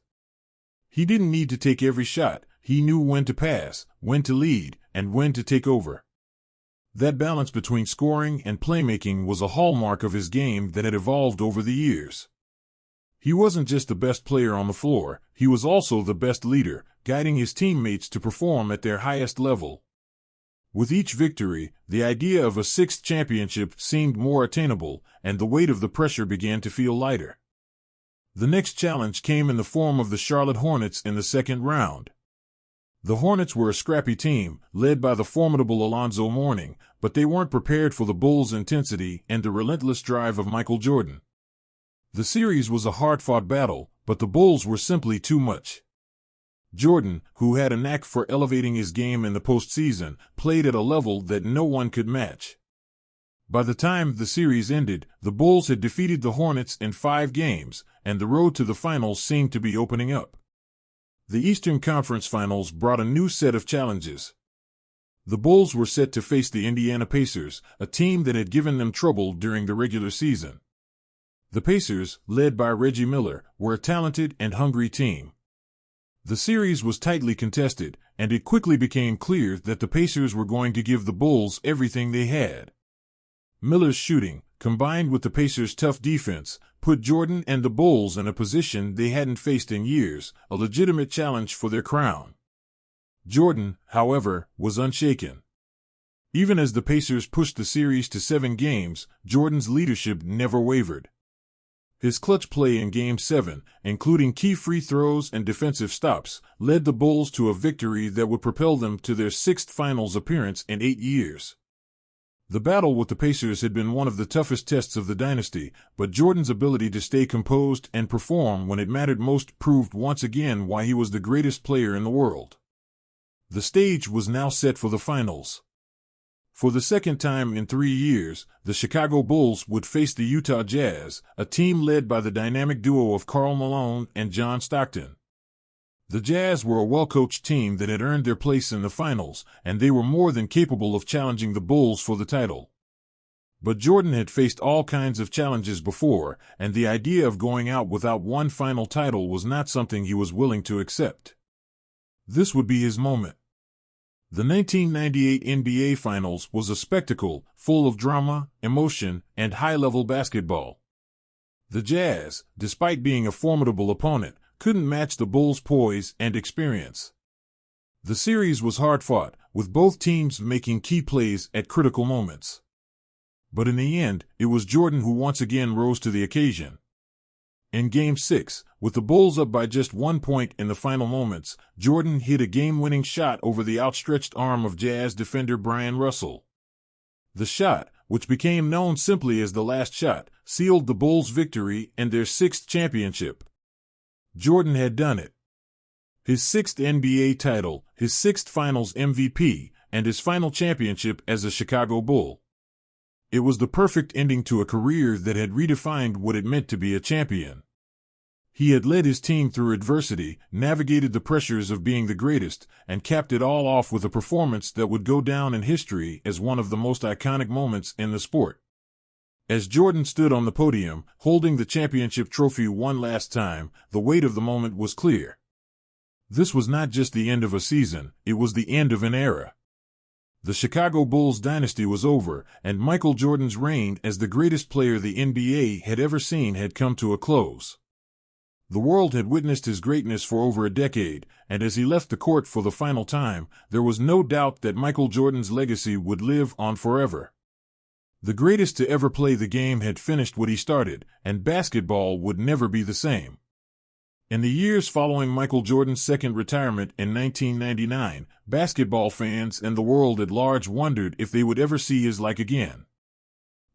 He didn't need to take every shot, he knew when to pass, when to lead, and when to take over. That balance between scoring and playmaking was a hallmark of his game that had evolved over the years. He wasn't just the best player on the floor, he was also the best leader, guiding his teammates to perform at their highest level. With each victory, the idea of a 6th championship seemed more attainable, and the weight of the pressure began to feel lighter. The next challenge came in the form of the Charlotte Hornets in the second round. The Hornets were a scrappy team, led by the formidable Alonzo Mourning, but they weren't prepared for the Bulls' intensity and the relentless drive of Michael Jordan. The series was a hard-fought battle, but the Bulls were simply too much. Jordan, who had a knack for elevating his game in the postseason, played at a level that no one could match. By the time the series ended, the Bulls had defeated the Hornets in 5 games, and the road to the finals seemed to be opening up. The Eastern Conference Finals brought a new set of challenges. The Bulls were set to face the Indiana Pacers, a team that had given them trouble during the regular season. The Pacers, led by Reggie Miller, were a talented and hungry team. The series was tightly contested, and it quickly became clear that the Pacers were going to give the Bulls everything they had. Miller's shooting, combined with the Pacers' tough defense, put Jordan and the Bulls in a position they hadn't faced in years, a legitimate challenge for their crown. Jordan, however, was unshaken. Even as the Pacers pushed the series to 7 games, Jordan's leadership never wavered. His clutch play in Game 7, including key free throws and defensive stops, led the Bulls to a victory that would propel them to their 6th finals appearance in 8 years. The battle with the Pacers had been one of the toughest tests of the dynasty, but Jordan's ability to stay composed and perform when it mattered most proved once again why he was the greatest player in the world. The stage was now set for the finals. For the second time in 3 years, the Chicago Bulls would face the Utah Jazz, a team led by the dynamic duo of Karl Malone and John Stockton. The Jazz were a well-coached team that had earned their place in the finals, and they were more than capable of challenging the Bulls for the title. But Jordan had faced all kinds of challenges before, and the idea of going out without one final title was not something he was willing to accept. This would be his moment. The 1998 NBA Finals was a spectacle, full of drama, emotion, and high-level basketball. The Jazz, despite being a formidable opponent, couldn't match the Bulls' poise and experience. The series was hard-fought, with both teams making key plays at critical moments. But in the end, it was Jordan who once again rose to the occasion. In Game 6, with the Bulls up by just 1 point in the final moments, Jordan hit a game-winning shot over the outstretched arm of Jazz defender Brian Russell. The shot, which became known simply as the last shot, sealed the Bulls' victory and their 6th championship. Jordan had done it. His 6th NBA title, his 6th Finals MVP, and his final championship as a Chicago Bull. It was the perfect ending to a career that had redefined what it meant to be a champion. He had led his team through adversity, navigated the pressures of being the greatest, and capped it all off with a performance that would go down in history as one of the most iconic moments in the sport. As Jordan stood on the podium, holding the championship trophy one last time, the weight of the moment was clear. This was not just the end of a season, it was the end of an era. The Chicago Bulls dynasty was over, and Michael Jordan's reign as the greatest player the NBA had ever seen had come to a close. The world had witnessed his greatness for over a decade, and as he left the court for the final time, there was no doubt that Michael Jordan's legacy would live on forever. The greatest to ever play the game had finished what he started, and basketball would never be the same. In the years following Michael Jordan's second retirement in 1999, basketball fans and the world at large wondered if they would ever see his like again.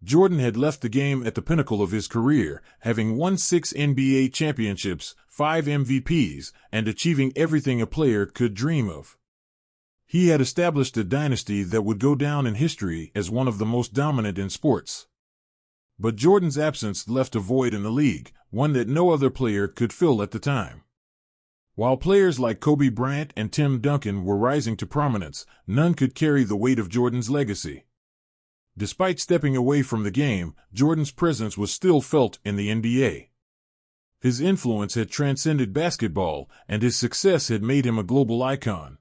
Jordan had left the game at the pinnacle of his career, having won 6 NBA championships, 5 MVPs, and achieving everything a player could dream of. He had established a dynasty that would go down in history as one of the most dominant in sports. But Jordan's absence left a void in the league, one that no other player could fill at the time. While players like Kobe Bryant and Tim Duncan were rising to prominence, none could carry the weight of Jordan's legacy. Despite stepping away from the game, Jordan's presence was still felt in the NBA. His influence had transcended basketball, and his success had made him a global icon.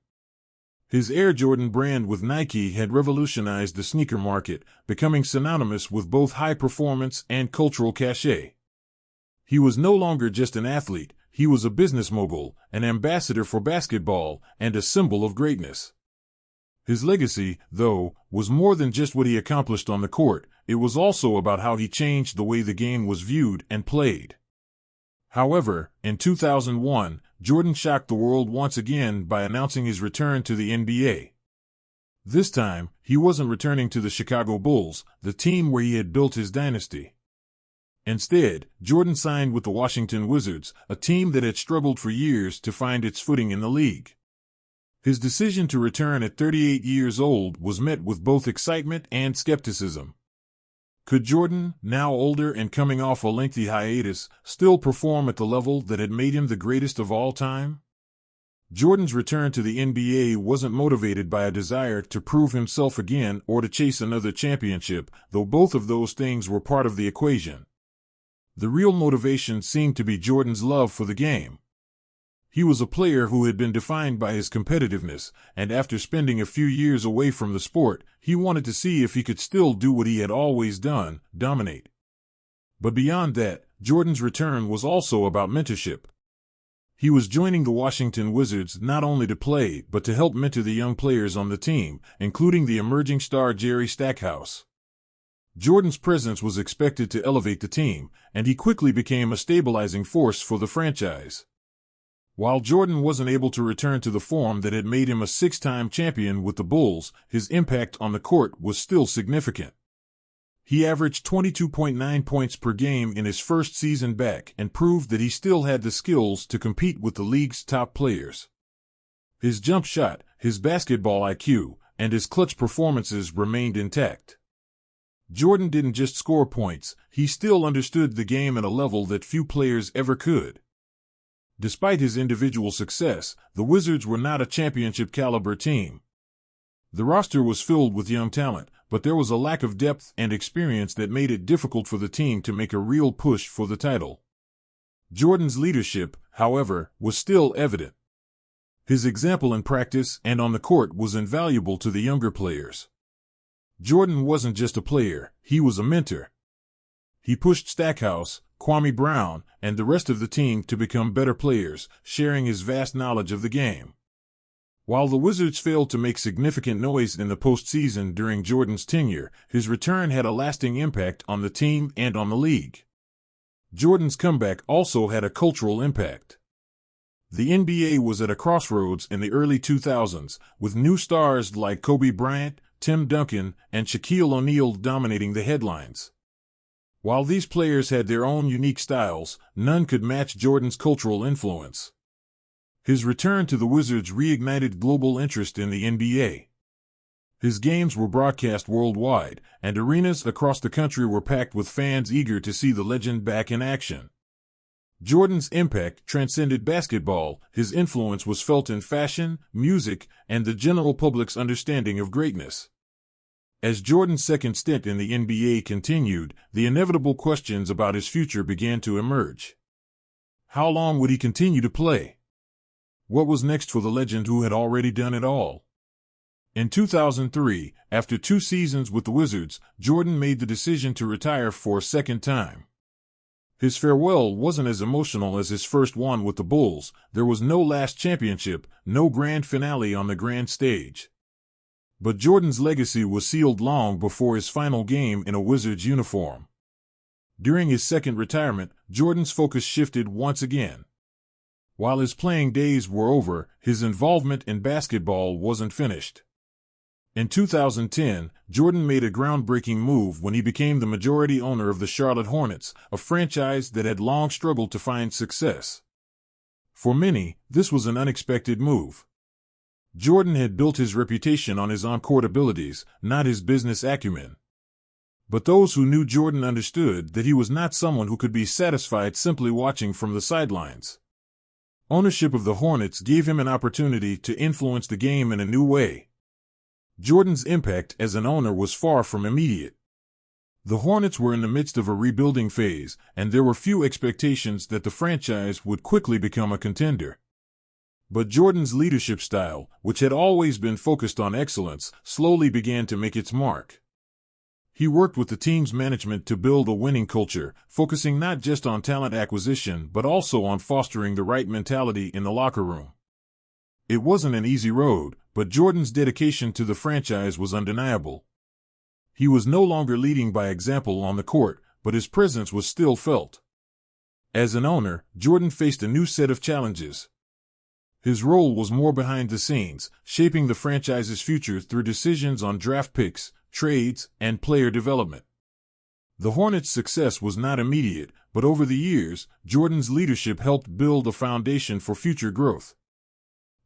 His Air Jordan brand with Nike had revolutionized the sneaker market, becoming synonymous with both high performance and cultural cachet. He was no longer just an athlete, he was a business mogul, an ambassador for basketball, and a symbol of greatness. His legacy, though, was more than just what he accomplished on the court, it was also about how he changed the way the game was viewed and played. However, in 2001, Jordan shocked the world once again by announcing his return to the NBA. This time, he wasn't returning to the Chicago Bulls, the team where he had built his dynasty. Instead, Jordan signed with the Washington Wizards, a team that had struggled for years to find its footing in the league. His decision to return at 38 years old was met with both excitement and skepticism. Could Jordan, now older and coming off a lengthy hiatus, still perform at the level that had made him the greatest of all time? Jordan's return to the NBA wasn't motivated by a desire to prove himself again or to chase another championship, though both of those things were part of the equation. The real motivation seemed to be Jordan's love for the game. He was a player who had been defined by his competitiveness, and after spending a few years away from the sport, he wanted to see if he could still do what he had always done, dominate. But beyond that, Jordan's return was also about mentorship. He was joining the Washington Wizards not only to play, but to help mentor the young players on the team, including the emerging star Jerry Stackhouse. Jordan's presence was expected to elevate the team, and he quickly became a stabilizing force for the franchise. While Jordan wasn't able to return to the form that had made him a six-time champion with the Bulls, his impact on the court was still significant. He averaged 22.9 points per game in his first season back and proved that he still had the skills to compete with the league's top players. His jump shot, his basketball IQ, and his clutch performances remained intact. Jordan didn't just score points, he still understood the game at a level that few players ever could. Despite his individual success, the Wizards were not a championship-caliber team. The roster was filled with young talent, but there was a lack of depth and experience that made it difficult for the team to make a real push for the title. Jordan's leadership, however, was still evident. His example in practice and on the court was invaluable to the younger players. Jordan wasn't just a player, he was a mentor. He pushed Stackhouse, Kwame Brown, and the rest of the team to become better players, sharing his vast knowledge of the game. While the Wizards failed to make significant noise in the postseason during Jordan's tenure, his return had a lasting impact on the team and on the league. Jordan's comeback also had a cultural impact. The NBA was at a crossroads in the early 2000s, with new stars like Kobe Bryant, Tim Duncan, and Shaquille O'Neal dominating the headlines. While these players had their own unique styles, none could match Jordan's cultural influence. His return to the Wizards reignited global interest in the NBA. His games were broadcast worldwide, and arenas across the country were packed with fans eager to see the legend back in action. Jordan's impact transcended basketball, his influence was felt in fashion, music, and the general public's understanding of greatness. As Jordan's second stint in the NBA continued, the inevitable questions about his future began to emerge. How long would he continue to play? What was next for the legend who had already done it all? In 2003, after 2 seasons with the Wizards, Jordan made the decision to retire for a second time. His farewell wasn't as emotional as his first one with the Bulls. There was no last championship, no grand finale on the grand stage. But Jordan's legacy was sealed long before his final game in a Wizards uniform. During his second retirement, Jordan's focus shifted once again. While his playing days were over, his involvement in basketball wasn't finished. In 2010, Jordan made a groundbreaking move when he became the majority owner of the Charlotte Hornets, a franchise that had long struggled to find success. For many, this was an unexpected move. Jordan had built his reputation on his on-court abilities, not his business acumen. But those who knew Jordan understood that he was not someone who could be satisfied simply watching from the sidelines. Ownership of the Hornets gave him an opportunity to influence the game in a new way. Jordan's impact as an owner was far from immediate. The Hornets were in the midst of a rebuilding phase, and there were few expectations that the franchise would quickly become a contender. But Jordan's leadership style, which had always been focused on excellence, slowly began to make its mark. He worked with the team's management to build a winning culture, focusing not just on talent acquisition but also on fostering the right mentality in the locker room. It wasn't an easy road, but Jordan's dedication to the franchise was undeniable. He was no longer leading by example on the court, but his presence was still felt. As an owner, Jordan faced a new set of challenges. His role was more behind the scenes, shaping the franchise's future through decisions on draft picks, trades, and player development. The Hornets' success was not immediate, but over the years, Jordan's leadership helped build a foundation for future growth.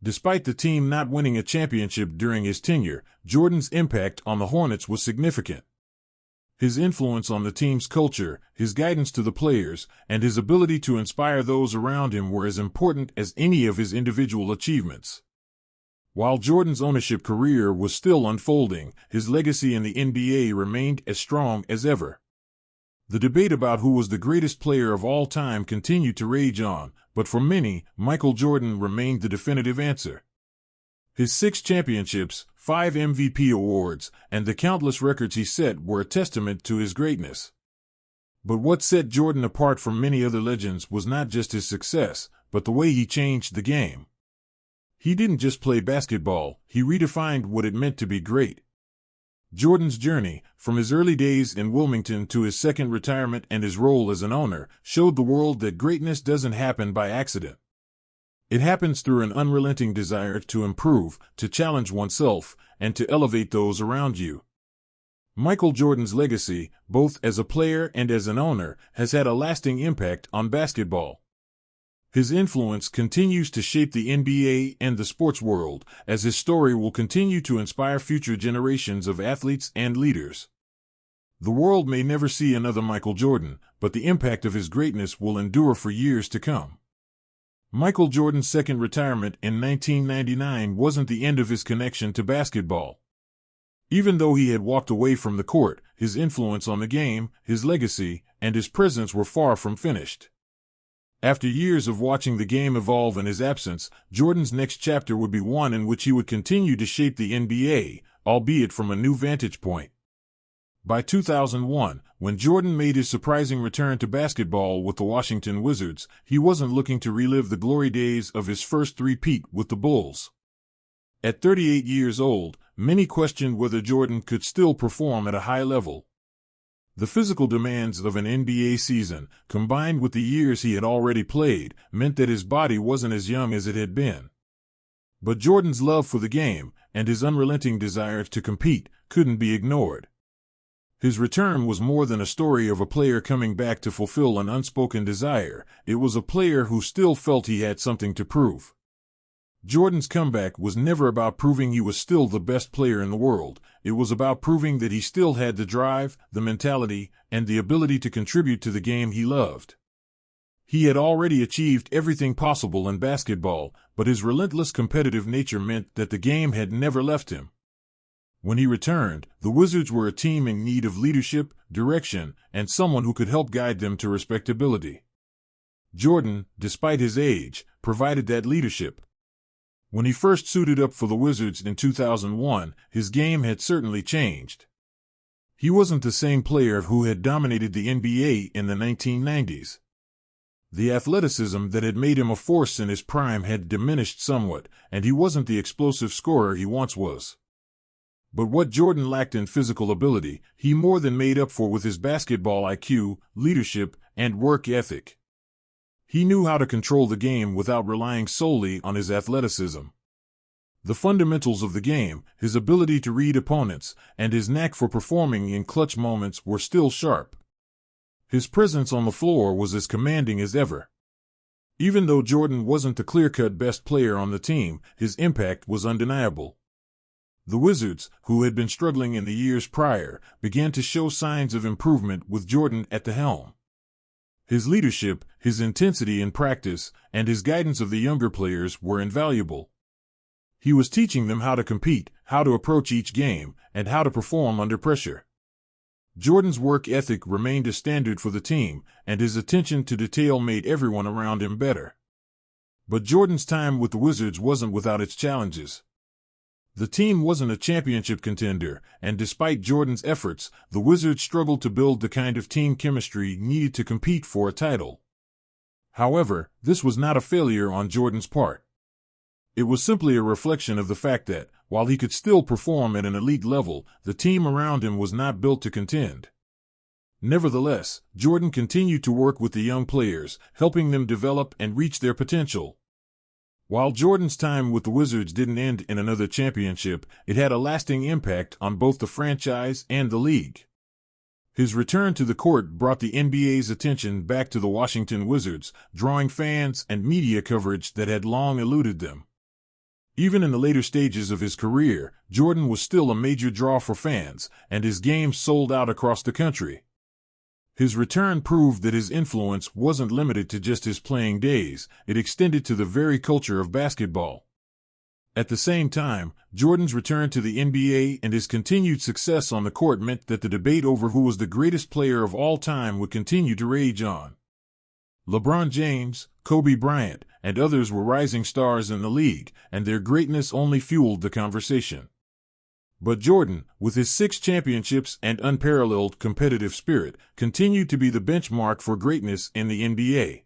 Despite the team not winning a championship during his tenure, Jordan's impact on the Hornets was significant. His influence on the team's culture, his guidance to the players, and his ability to inspire those around him were as important as any of his individual achievements. While Jordan's ownership career was still unfolding, his legacy in the NBA remained as strong as ever. The debate about who was the greatest player of all time continued to rage on, but for many, Michael Jordan remained the definitive answer. His 6 championships, 5 MVP awards, and the countless records he set were a testament to his greatness. But what set Jordan apart from many other legends was not just his success, but the way he changed the game. He didn't just play basketball, he redefined what it meant to be great. Jordan's journey, from his early days in Wilmington to his second retirement and his role as an owner, showed the world that greatness doesn't happen by accident. It happens through an unrelenting desire to improve, to challenge oneself, and to elevate those around you. Michael Jordan's legacy, both as a player and as an owner, has had a lasting impact on basketball. His influence continues to shape the NBA and the sports world, as his story will continue to inspire future generations of athletes and leaders. The world may never see another Michael Jordan, but the impact of his greatness will endure for years to come. Michael Jordan's second retirement in 1999 wasn't the end of his connection to basketball. Even though he had walked away from the court, his influence on the game, his legacy, and his presence were far from finished. After years of watching the game evolve in his absence, Jordan's next chapter would be one in which he would continue to shape the NBA, albeit from a new vantage point. By 2001, when Jordan made his surprising return to basketball with the Washington Wizards, he wasn't looking to relive the glory days of his first three-peat with the Bulls. At 38 years old, many questioned whether Jordan could still perform at a high level. The physical demands of an NBA season, combined with the years he had already played, meant that his body wasn't as young as it had been. But Jordan's love for the game, and his unrelenting desire to compete, couldn't be ignored. His return was more than a story of a player coming back to fulfill an unspoken desire. It was a player who still felt he had something to prove. Jordan's comeback was never about proving he was still the best player in the world. It was about proving that he still had the drive, the mentality, and the ability to contribute to the game he loved. He had already achieved everything possible in basketball, but his relentless competitive nature meant that the game had never left him. When he returned, the Wizards were a team in need of leadership, direction, and someone who could help guide them to respectability. Jordan, despite his age, provided that leadership. When he first suited up for the Wizards in 2001, his game had certainly changed. He wasn't the same player who had dominated the NBA in the 1990s. The athleticism that had made him a force in his prime had diminished somewhat, and he wasn't the explosive scorer he once was. But what Jordan lacked in physical ability, he more than made up for with his basketball IQ, leadership, and work ethic. He knew how to control the game without relying solely on his athleticism. The fundamentals of the game, his ability to read opponents, and his knack for performing in clutch moments were still sharp. His presence on the floor was as commanding as ever. Even though Jordan wasn't the clear-cut best player on the team, his impact was undeniable. The Wizards, who had been struggling in the years prior, began to show signs of improvement with Jordan at the helm. His leadership, his intensity in practice, and his guidance of the younger players were invaluable. He was teaching them how to compete, how to approach each game, and how to perform under pressure. Jordan's work ethic remained a standard for the team, and his attention to detail made everyone around him better. But Jordan's time with the Wizards wasn't without its challenges. The team wasn't a championship contender, and despite Jordan's efforts, the Wizards struggled to build the kind of team chemistry needed to compete for a title. However, this was not a failure on Jordan's part. It was simply a reflection of the fact that, while he could still perform at an elite level, the team around him was not built to contend. Nevertheless, Jordan continued to work with the young players, helping them develop and reach their potential. While Jordan's time with the Wizards didn't end in another championship, it had a lasting impact on both the franchise and the league. His return to the court brought the NBA's attention back to the Washington Wizards, drawing fans and media coverage that had long eluded them. Even in the later stages of his career, Jordan was still a major draw for fans, and his games sold out across the country. His return proved that his influence wasn't limited to just his playing days, it extended to the very culture of basketball. At the same time, Jordan's return to the NBA and his continued success on the court meant that the debate over who was the greatest player of all time would continue to rage on. LeBron James, Kobe Bryant, and others were rising stars in the league, and their greatness only fueled the conversation. But Jordan, with his 6 championships and unparalleled competitive spirit, continued to be the benchmark for greatness in the NBA.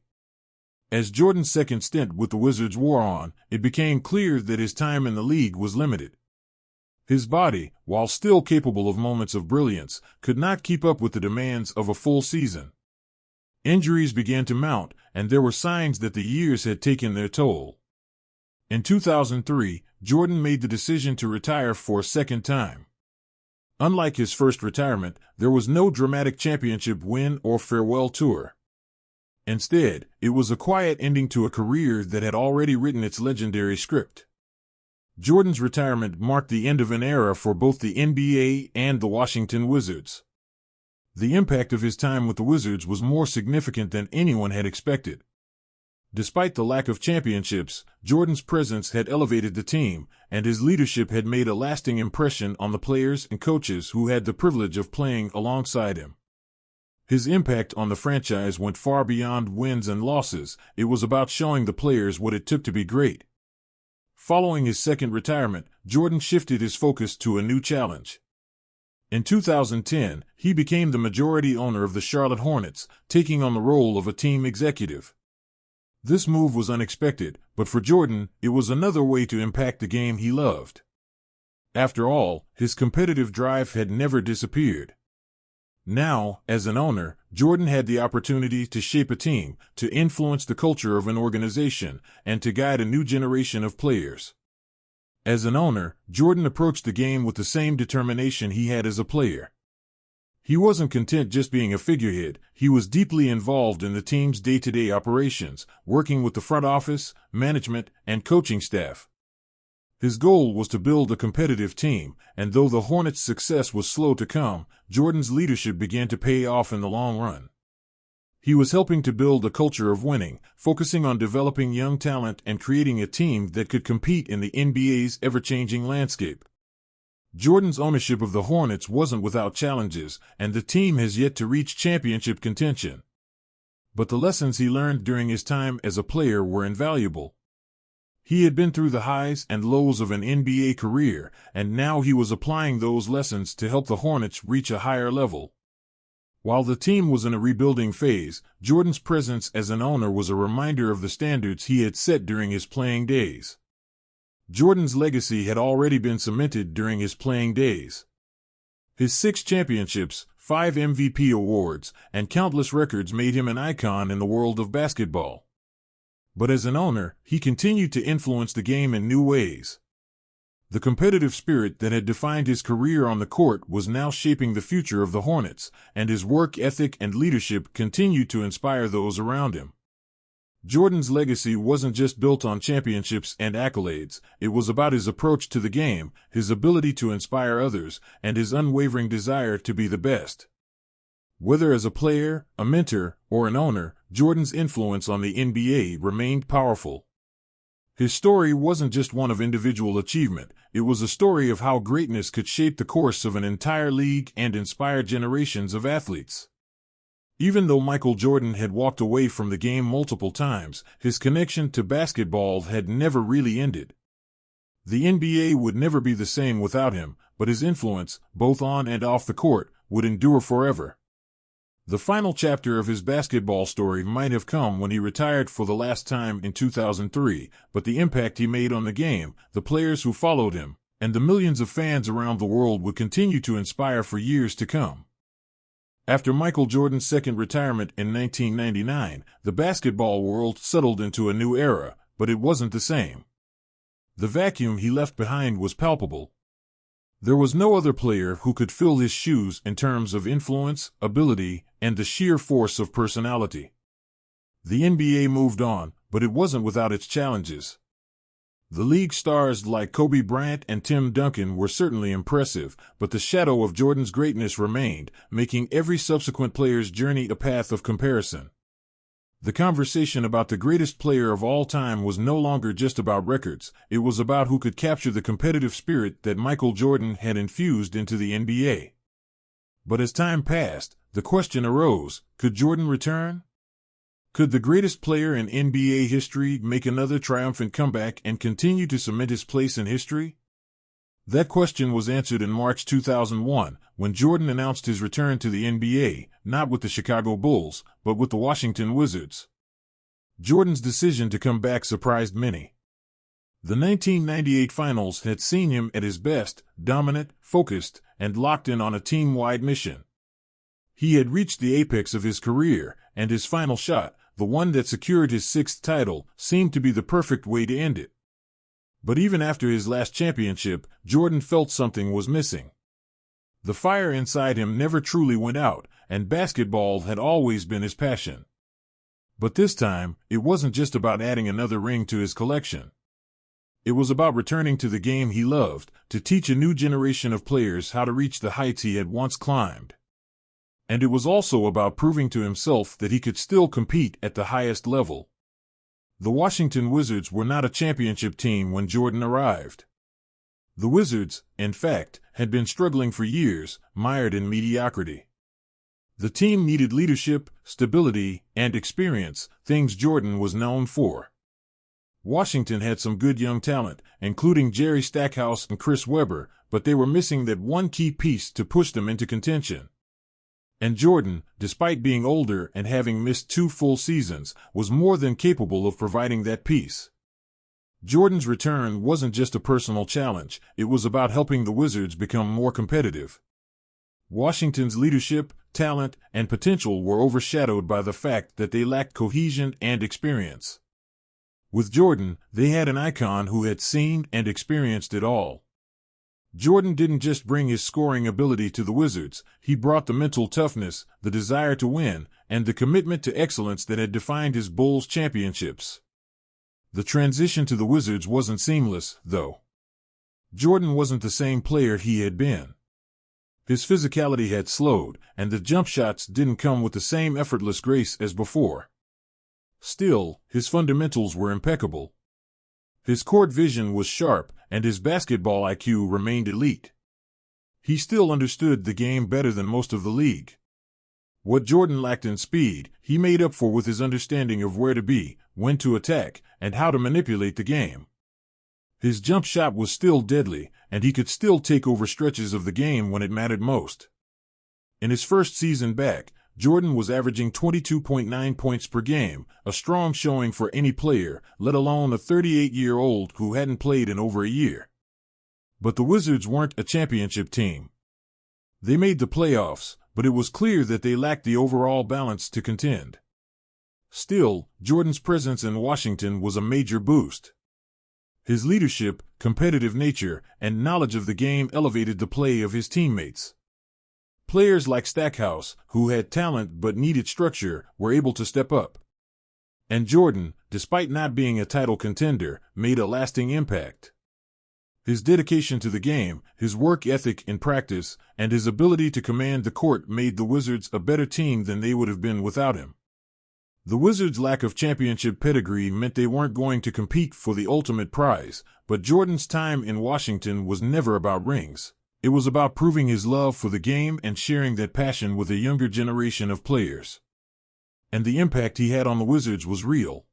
As Jordan's second stint with the Wizards wore on, it became clear that his time in the league was limited. His body, while still capable of moments of brilliance, could not keep up with the demands of a full season. Injuries began to mount, and there were signs that the years had taken their toll. In 2003, Jordan made the decision to retire for a second time. Unlike his first retirement, there was no dramatic championship win or farewell tour. Instead, it was a quiet ending to a career that had already written its legendary script. Jordan's retirement marked the end of an era for both the NBA and the Washington Wizards. The impact of his time with the Wizards was more significant than anyone had expected. Despite the lack of championships, Jordan's presence had elevated the team, and his leadership had made a lasting impression on the players and coaches who had the privilege of playing alongside him. His impact on the franchise went far beyond wins and losses. It was about showing the players what it took to be great. Following his second retirement, Jordan shifted his focus to a new challenge. In 2010, he became the majority owner of the Charlotte Hornets, taking on the role of a team executive. This move was unexpected, but for Jordan, it was another way to impact the game he loved. After all, his competitive drive had never disappeared. Now, as an owner, Jordan had the opportunity to shape a team, to influence the culture of an organization, and to guide a new generation of players. As an owner, Jordan approached the game with the same determination he had as a player. He wasn't content just being a figurehead, he was deeply involved in the team's day-to-day operations, working with the front office, management, and coaching staff. His goal was to build a competitive team, and though the Hornets' success was slow to come, Jordan's leadership began to pay off in the long run. He was helping to build a culture of winning, focusing on developing young talent and creating a team that could compete in the NBA's ever-changing landscape. Jordan's ownership of the Hornets wasn't without challenges, and the team has yet to reach championship contention. But the lessons he learned during his time as a player were invaluable. He had been through the highs and lows of an NBA career, and now he was applying those lessons to help the Hornets reach a higher level. While the team was in a rebuilding phase, Jordan's presence as an owner was a reminder of the standards he had set during his playing days. Jordan's legacy had already been cemented during his playing days. His 6 championships, 5 MVP awards, and countless records made him an icon in the world of basketball. But as an owner, he continued to influence the game in new ways. The competitive spirit that had defined his career on the court was now shaping the future of the Hornets, and his work ethic and leadership continued to inspire those around him. Jordan's legacy wasn't just built on championships and accolades, it was about his approach to the game, his ability to inspire others, and his unwavering desire to be the best. Whether as a player, a mentor, or an owner, Jordan's influence on the NBA remained powerful. His story wasn't just one of individual achievement, it was a story of how greatness could shape the course of an entire league and inspire generations of athletes. Even though Michael Jordan had walked away from the game multiple times, his connection to basketball had never really ended. The NBA would never be the same without him, but his influence, both on and off the court, would endure forever. The final chapter of his basketball story might have come when he retired for the last time in 2003, but the impact he made on the game, the players who followed him, and the millions of fans around the world would continue to inspire for years to come. After Michael Jordan's second retirement in 1999, the basketball world settled into a new era, but it wasn't the same. The vacuum he left behind was palpable. There was no other player who could fill his shoes in terms of influence, ability, and the sheer force of personality. The NBA moved on, but it wasn't without its challenges. The league stars like Kobe Bryant and Tim Duncan were certainly impressive, but the shadow of Jordan's greatness remained, making every subsequent player's journey a path of comparison. The conversation about the greatest player of all time was no longer just about records, it was about who could capture the competitive spirit that Michael Jordan had infused into the NBA. But as time passed, the question arose, could Jordan return? Could the greatest player in NBA history make another triumphant comeback and continue to cement his place in history? That question was answered in March 2001, when Jordan announced his return to the NBA, not with the Chicago Bulls, but with the Washington Wizards. Jordan's decision to come back surprised many. The 1998 Finals had seen him at his best, dominant, focused, and locked in on a team-wide mission. He had reached the apex of his career, and his final shot, the one that secured his sixth title, seemed to be the perfect way to end it. But even after his last championship, Jordan felt something was missing. The fire inside him never truly went out, and basketball had always been his passion. But this time, it wasn't just about adding another ring to his collection. It was about returning to the game he loved, to teach a new generation of players how to reach the heights he had once climbed. And it was also about proving to himself that he could still compete at the highest level. The Washington Wizards were not a championship team when Jordan arrived. The Wizards, in fact, had been struggling for years, mired in mediocrity. The team needed leadership, stability, and experience, things Jordan was known for. Washington had some good young talent, including Jerry Stackhouse and Chris Webber, but they were missing that one key piece to push them into contention. And Jordan, despite being older and having missed 2 full seasons, was more than capable of providing that piece. Jordan's return wasn't just a personal challenge, it was about helping the Wizards become more competitive. Washington's leadership, talent, and potential were overshadowed by the fact that they lacked cohesion and experience. With Jordan, they had an icon who had seen and experienced it all. Jordan didn't just bring his scoring ability to the Wizards, he brought the mental toughness, the desire to win, and the commitment to excellence that had defined his Bulls championships. The transition to the Wizards wasn't seamless, though. Jordan wasn't the same player he had been. His physicality had slowed, and the jump shots didn't come with the same effortless grace as before. Still, his fundamentals were impeccable. His court vision was sharp, and his basketball IQ remained elite. He still understood the game better than most of the league. What Jordan lacked in speed, he made up for with his understanding of where to be, when to attack, and how to manipulate the game. His jump shot was still deadly, and he could still take over stretches of the game when it mattered most. In his first season back, Jordan was averaging 22.9 points per game, a strong showing for any player, let alone a 38-year-old who hadn't played in over a year. But the Wizards weren't a championship team. They made the playoffs, but it was clear that they lacked the overall balance to contend. Still, Jordan's presence in Washington was a major boost. His leadership, competitive nature, and knowledge of the game elevated the play of his teammates. Players like Stackhouse, who had talent but needed structure, were able to step up. And Jordan, despite not being a title contender, made a lasting impact. His dedication to the game, his work ethic in practice, and his ability to command the court made the Wizards a better team than they would have been without him. The Wizards' lack of championship pedigree meant they weren't going to compete for the ultimate prize, but Jordan's time in Washington was never about rings. It was about proving his love for the game and sharing that passion with a younger generation of players. And the impact he had on the Wizards was real.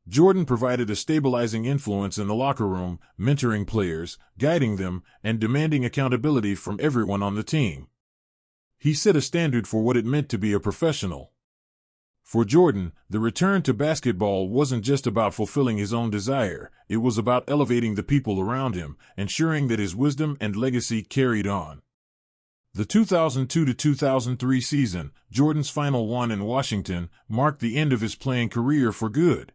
Jordan provided a stabilizing influence in the locker room, mentoring players, guiding them, and demanding accountability from everyone on the team. He set a standard for what it meant to be a professional. For Jordan, the return to basketball wasn't just about fulfilling his own desire, it was about elevating the people around him, ensuring that his wisdom and legacy carried on. The 2002-2003 season, Jordan's final one in Washington, marked the end of his playing career for good.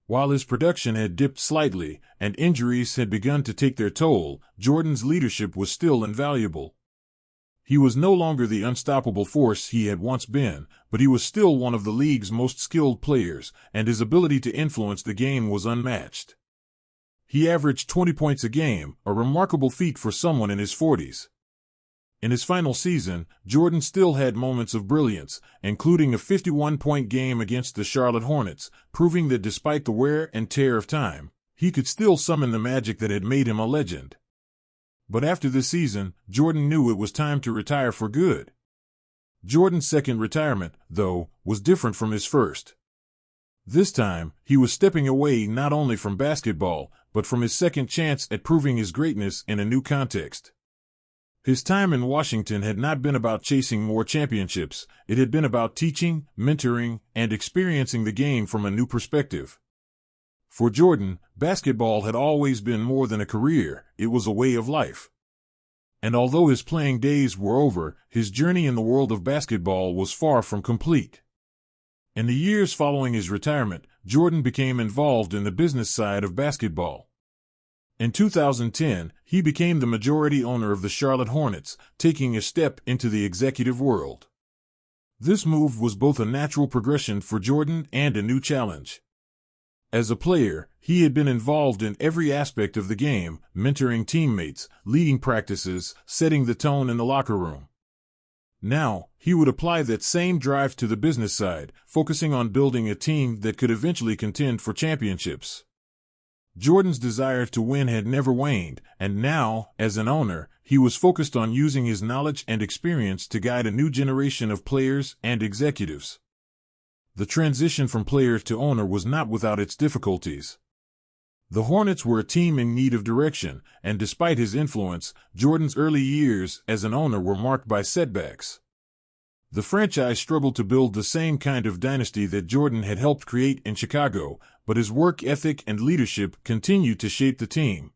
While his production had dipped slightly and injuries had begun to take their toll, Jordan's leadership was still invaluable. He was no longer the unstoppable force he had once been, but he was still one of the league's most skilled players, and his ability to influence the game was unmatched. He averaged 20 points a game, a remarkable feat for someone in his 40s. In his final season, Jordan still had moments of brilliance, including a 51-point game against the Charlotte Hornets, proving that despite the wear and tear of time, he could still summon the magic that had made him a legend. But after this season, Jordan knew it was time to retire for good. Jordan's second retirement, though, was different from his first. This time, he was stepping away not only from basketball, but from his second chance at proving his greatness in a new context. His time in Washington had not been about chasing more championships, it had been about teaching, mentoring, and experiencing the game from a new perspective. For Jordan, basketball had always been more than a career, it was a way of life. And although his playing days were over, his journey in the world of basketball was far from complete. In the years following his retirement, Jordan became involved in the business side of basketball. In 2010, he became the majority owner of the Charlotte Hornets, taking a step into the executive world. This move was both a natural progression for Jordan and a new challenge. As a player, he had been involved in every aspect of the game, mentoring teammates, leading practices, setting the tone in the locker room. Now, he would apply that same drive to the business side, focusing on building a team that could eventually contend for championships. Jordan's desire to win had never waned, and now, as an owner, he was focused on using his knowledge and experience to guide a new generation of players and executives. The transition from player to owner was not without its difficulties. The Hornets were a team in need of direction, and despite his influence, Jordan's early years as an owner were marked by setbacks. The franchise struggled to build the same kind of dynasty that Jordan had helped create in Chicago, but his work ethic and leadership continued to shape the team.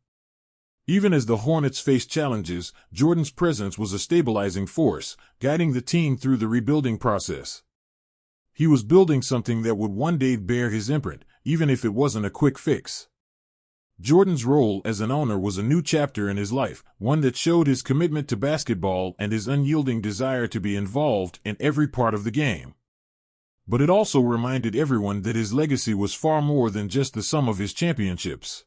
Even as the Hornets faced challenges, Jordan's presence was a stabilizing force, guiding the team through the rebuilding process. He was building something that would one day bear his imprint, even if it wasn't a quick fix. Jordan's role as an owner was a new chapter in his life, one that showed his commitment to basketball and his unyielding desire to be involved in every part of the game. But it also reminded everyone that his legacy was far more than just the sum of his championships.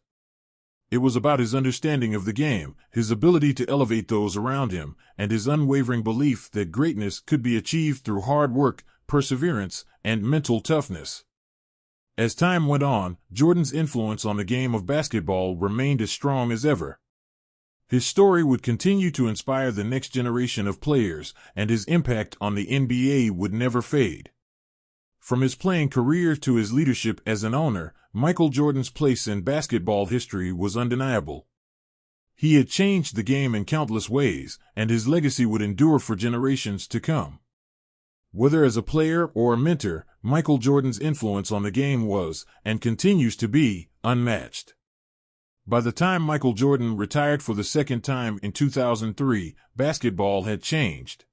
It was about his understanding of the game, his ability to elevate those around him, and his unwavering belief that greatness could be achieved through hard work, perseverance, and mental toughness. As time went on, Jordan's influence on the game of basketball remained as strong as ever. His story would continue to inspire the next generation of players, and his impact on the NBA would never fade. From his playing career to his leadership as an owner, Michael Jordan's place in basketball history was undeniable. He had changed the game in countless ways, and his legacy would endure for generations to come. Whether as a player or a mentor, Michael Jordan's influence on the game was, and continues to be, unmatched. By the time Michael Jordan retired for the second time in 2003, basketball had changed.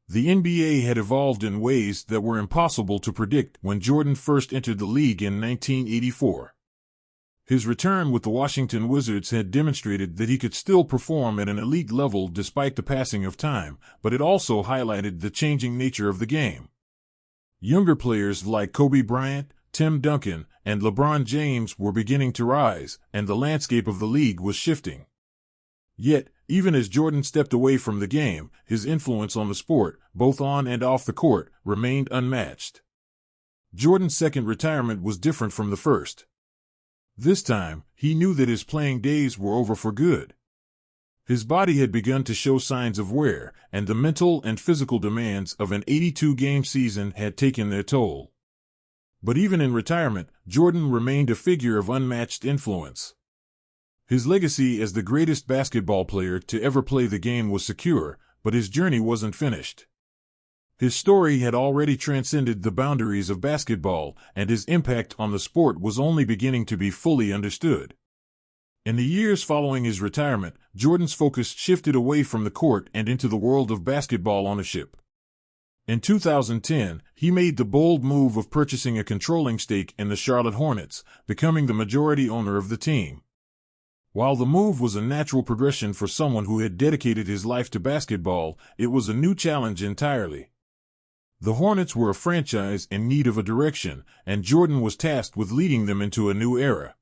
The NBA had evolved in ways that were impossible to predict when Jordan first entered the league in 1984. His return with the Washington Wizards had demonstrated that he could still perform at an elite level despite the passing of time, but it also highlighted the changing nature of the game. Younger players like Kobe Bryant, Tim Duncan, and LeBron James were beginning to rise, and the landscape of the league was shifting. Yet, even as Jordan stepped away from the game, his influence on the sport, both on and off the court, remained unmatched. Jordan's second retirement was different from the first. This time, he knew that his playing days were over for good. His body had begun to show signs of wear, and the mental and physical demands of an 82-game season had taken their toll. But even in retirement, Jordan remained a figure of unmatched influence. His legacy as the greatest basketball player to ever play the game was secure, but his journey wasn't finished. His story had already transcended the boundaries of basketball, and his impact on the sport was only beginning to be fully understood. In the years following his retirement, Jordan's focus shifted away from the court and into the world of basketball ownership. In 2010, he made the bold move of purchasing a controlling stake in the Charlotte Hornets, becoming the majority owner of the team. While the move was a natural progression for someone who had dedicated his life to basketball, it was a new challenge entirely. The Hornets were a franchise in need of a direction, and Jordan was tasked with leading them into a new era.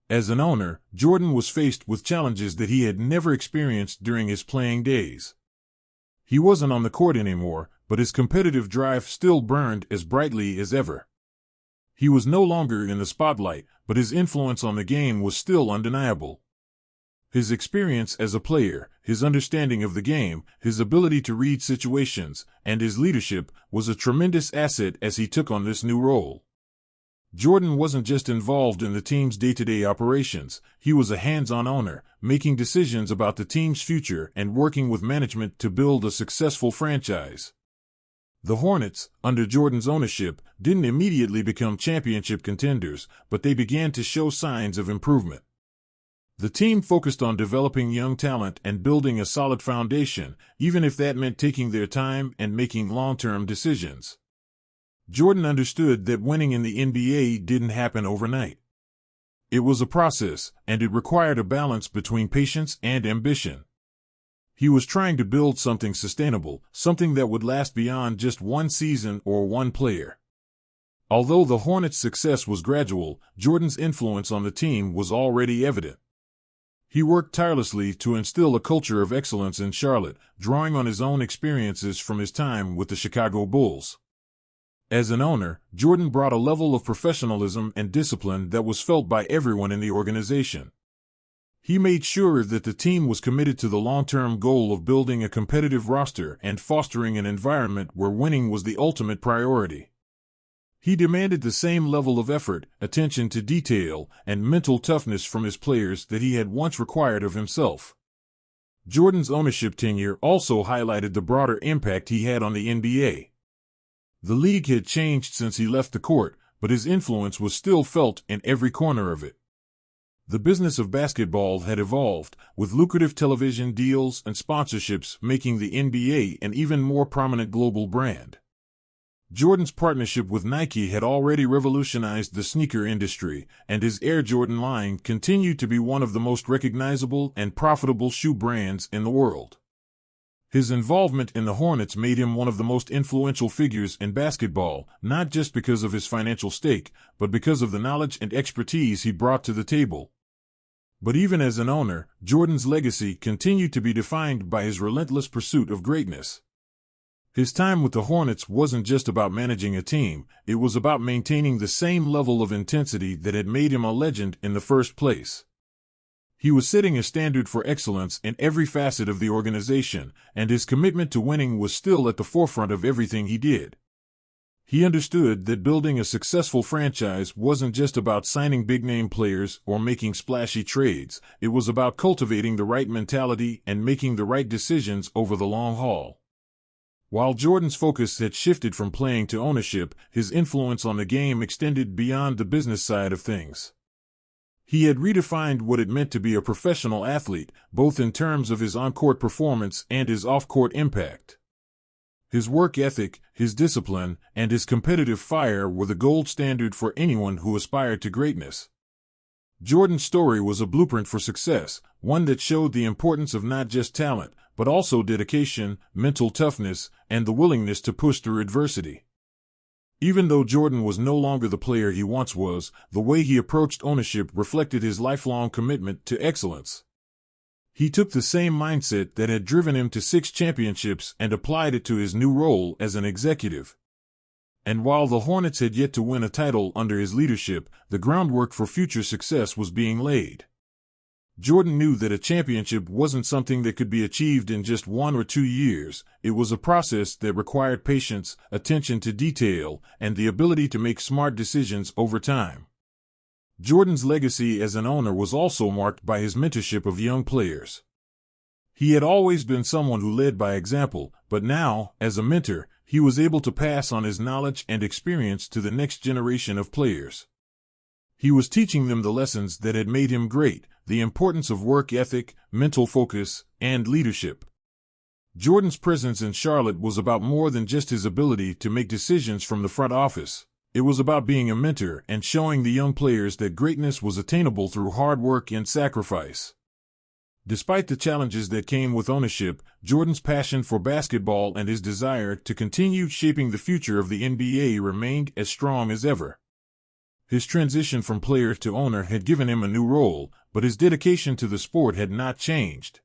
As an owner, Jordan was faced with challenges that he had never experienced during his playing days. He wasn't on the court anymore, but his competitive drive still burned as brightly as ever. He was no longer in the spotlight, but his influence on the game was still undeniable. His experience as a player, his understanding of the game, his ability to read situations, and his leadership was a tremendous asset as he took on this new role. Jordan wasn't just involved in the team's day-to-day operations, he was a hands-on owner, making decisions about the team's future and working with management to build a successful franchise. The Hornets, under Jordan's ownership, didn't immediately become championship contenders, but they began to show signs of improvement. The team focused on developing young talent and building a solid foundation, even if that meant taking their time and making long-term decisions. Jordan understood that winning in the NBA didn't happen overnight. It was a process, and it required a balance between patience and ambition. He was trying to build something sustainable, something that would last beyond just one season or one player. Although the Hornets' success was gradual, Jordan's influence on the team was already evident. He worked tirelessly to instill a culture of excellence in Charlotte, drawing on his own experiences from his time with the Chicago Bulls. As an owner, Jordan brought a level of professionalism and discipline that was felt by everyone in the organization. He made sure that the team was committed to the long-term goal of building a competitive roster and fostering an environment where winning was the ultimate priority. He demanded the same level of effort, attention to detail, and mental toughness from his players that he had once required of himself. Jordan's ownership tenure also highlighted the broader impact he had on the NBA. The league had changed since he left the court, but his influence was still felt in every corner of it. The business of basketball had evolved, with lucrative television deals and sponsorships making the NBA an even more prominent global brand. Jordan's partnership with Nike had already revolutionized the sneaker industry, and his Air Jordan line continued to be one of the most recognizable and profitable shoe brands in the world. His involvement in the Hornets made him one of the most influential figures in basketball, not just because of his financial stake, but because of the knowledge and expertise he brought to the table. But even as an owner, Jordan's legacy continued to be defined by his relentless pursuit of greatness. His time with the Hornets wasn't just about managing a team, it was about maintaining the same level of intensity that had made him a legend in the first place. He was setting a standard for excellence in every facet of the organization, and his commitment to winning was still at the forefront of everything he did. He understood that building a successful franchise wasn't just about signing big-name players or making splashy trades, it was about cultivating the right mentality and making the right decisions over the long haul. While Jordan's focus had shifted from playing to ownership, his influence on the game extended beyond the business side of things. He had redefined what it meant to be a professional athlete, both in terms of his on-court performance and his off-court impact. His work ethic, his discipline, and his competitive fire were the gold standard for anyone who aspired to greatness. Jordan's story was a blueprint for success, one that showed the importance of not just talent, but also dedication, mental toughness, and the willingness to push through adversity. Even though Jordan was no longer the player he once was, the way he approached ownership reflected his lifelong commitment to excellence. He took the same mindset that had driven him to 6 championships and applied it to his new role as an executive. And while the Hornets had yet to win a title under his leadership, the groundwork for future success was being laid. Jordan knew that a championship wasn't something that could be achieved in just 1 or 2 years. It was a process that required patience, attention to detail, and the ability to make smart decisions over time. Jordan's legacy as an owner was also marked by his mentorship of young players. He had always been someone who led by example, but now, as a mentor, he was able to pass on his knowledge and experience to the next generation of players. He was teaching them the lessons that had made him great, the importance of work ethic, mental focus, and leadership. Jordan's presence in Charlotte was about more than just his ability to make decisions from the front office. It was about being a mentor and showing the young players that greatness was attainable through hard work and sacrifice. Despite the challenges that came with ownership, Jordan's passion for basketball and his desire to continue shaping the future of the NBA remained as strong as ever. His transition from player to owner had given him a new role, but his dedication to the sport had not changed.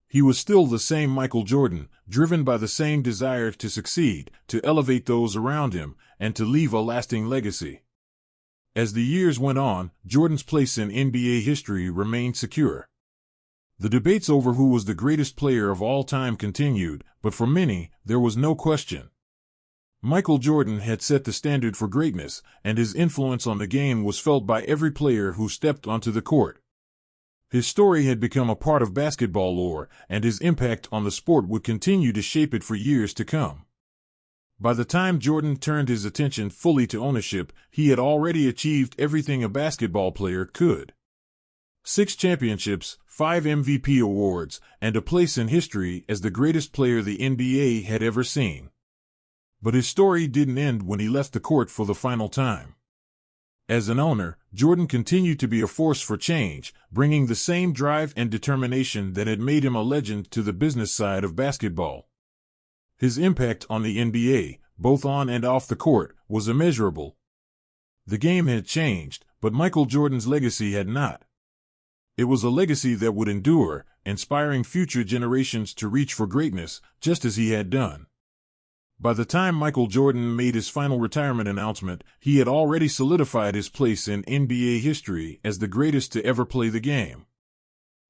He was still the same Michael Jordan, driven by the same desire to succeed, to elevate those around him, and to leave a lasting legacy. As the years went on, Jordan's place in NBA history remained secure. The debates over who was the greatest player of all time continued, but for many, there was no question. Michael Jordan had set the standard for greatness, and his influence on the game was felt by every player who stepped onto the court. His story had become a part of basketball lore, and his impact on the sport would continue to shape it for years to come. By the time Jordan turned his attention fully to ownership, he had already achieved everything a basketball player could. 6 championships, 5 MVP awards, and a place in history as the greatest player the NBA had ever seen. But his story didn't end when he left the court for the final time. As an owner, Jordan continued to be a force for change, bringing the same drive and determination that had made him a legend to the business side of basketball. His impact on the NBA, both on and off the court, was immeasurable. The game had changed, but Michael Jordan's legacy had not. It was a legacy that would endure, inspiring future generations to reach for greatness, just as he had done. By the time Michael Jordan made his final retirement announcement, he had already solidified his place in NBA history as the greatest to ever play the game.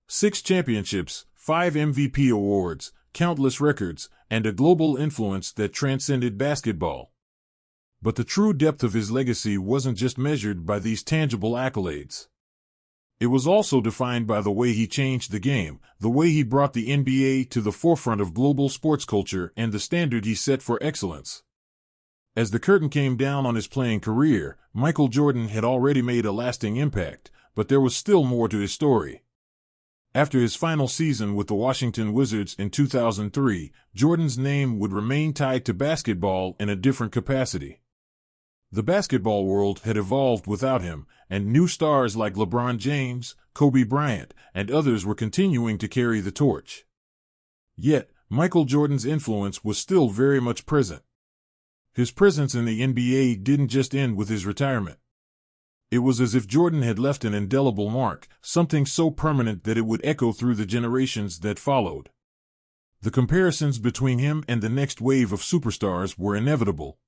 6 championships, 5 MVP awards, countless records, and a global influence that transcended basketball. But the true depth of his legacy wasn't just measured by these tangible accolades. It was also defined by the way he changed the game, the way he brought the NBA to the forefront of global sports culture, and the standard he set for excellence. As the curtain came down on his playing career, Michael Jordan had already made a lasting impact, but there was still more to his story. After his final season with the Washington Wizards in 2003, Jordan's name would remain tied to basketball in a different capacity. The basketball world had evolved without him, and new stars like LeBron James, Kobe Bryant, and others were continuing to carry the torch. Yet, Michael Jordan's influence was still very much present. His presence in the NBA didn't just end with his retirement. It was as if Jordan had left an indelible mark, something so permanent that it would echo through the generations that followed. The comparisons between him and the next wave of superstars were inevitable.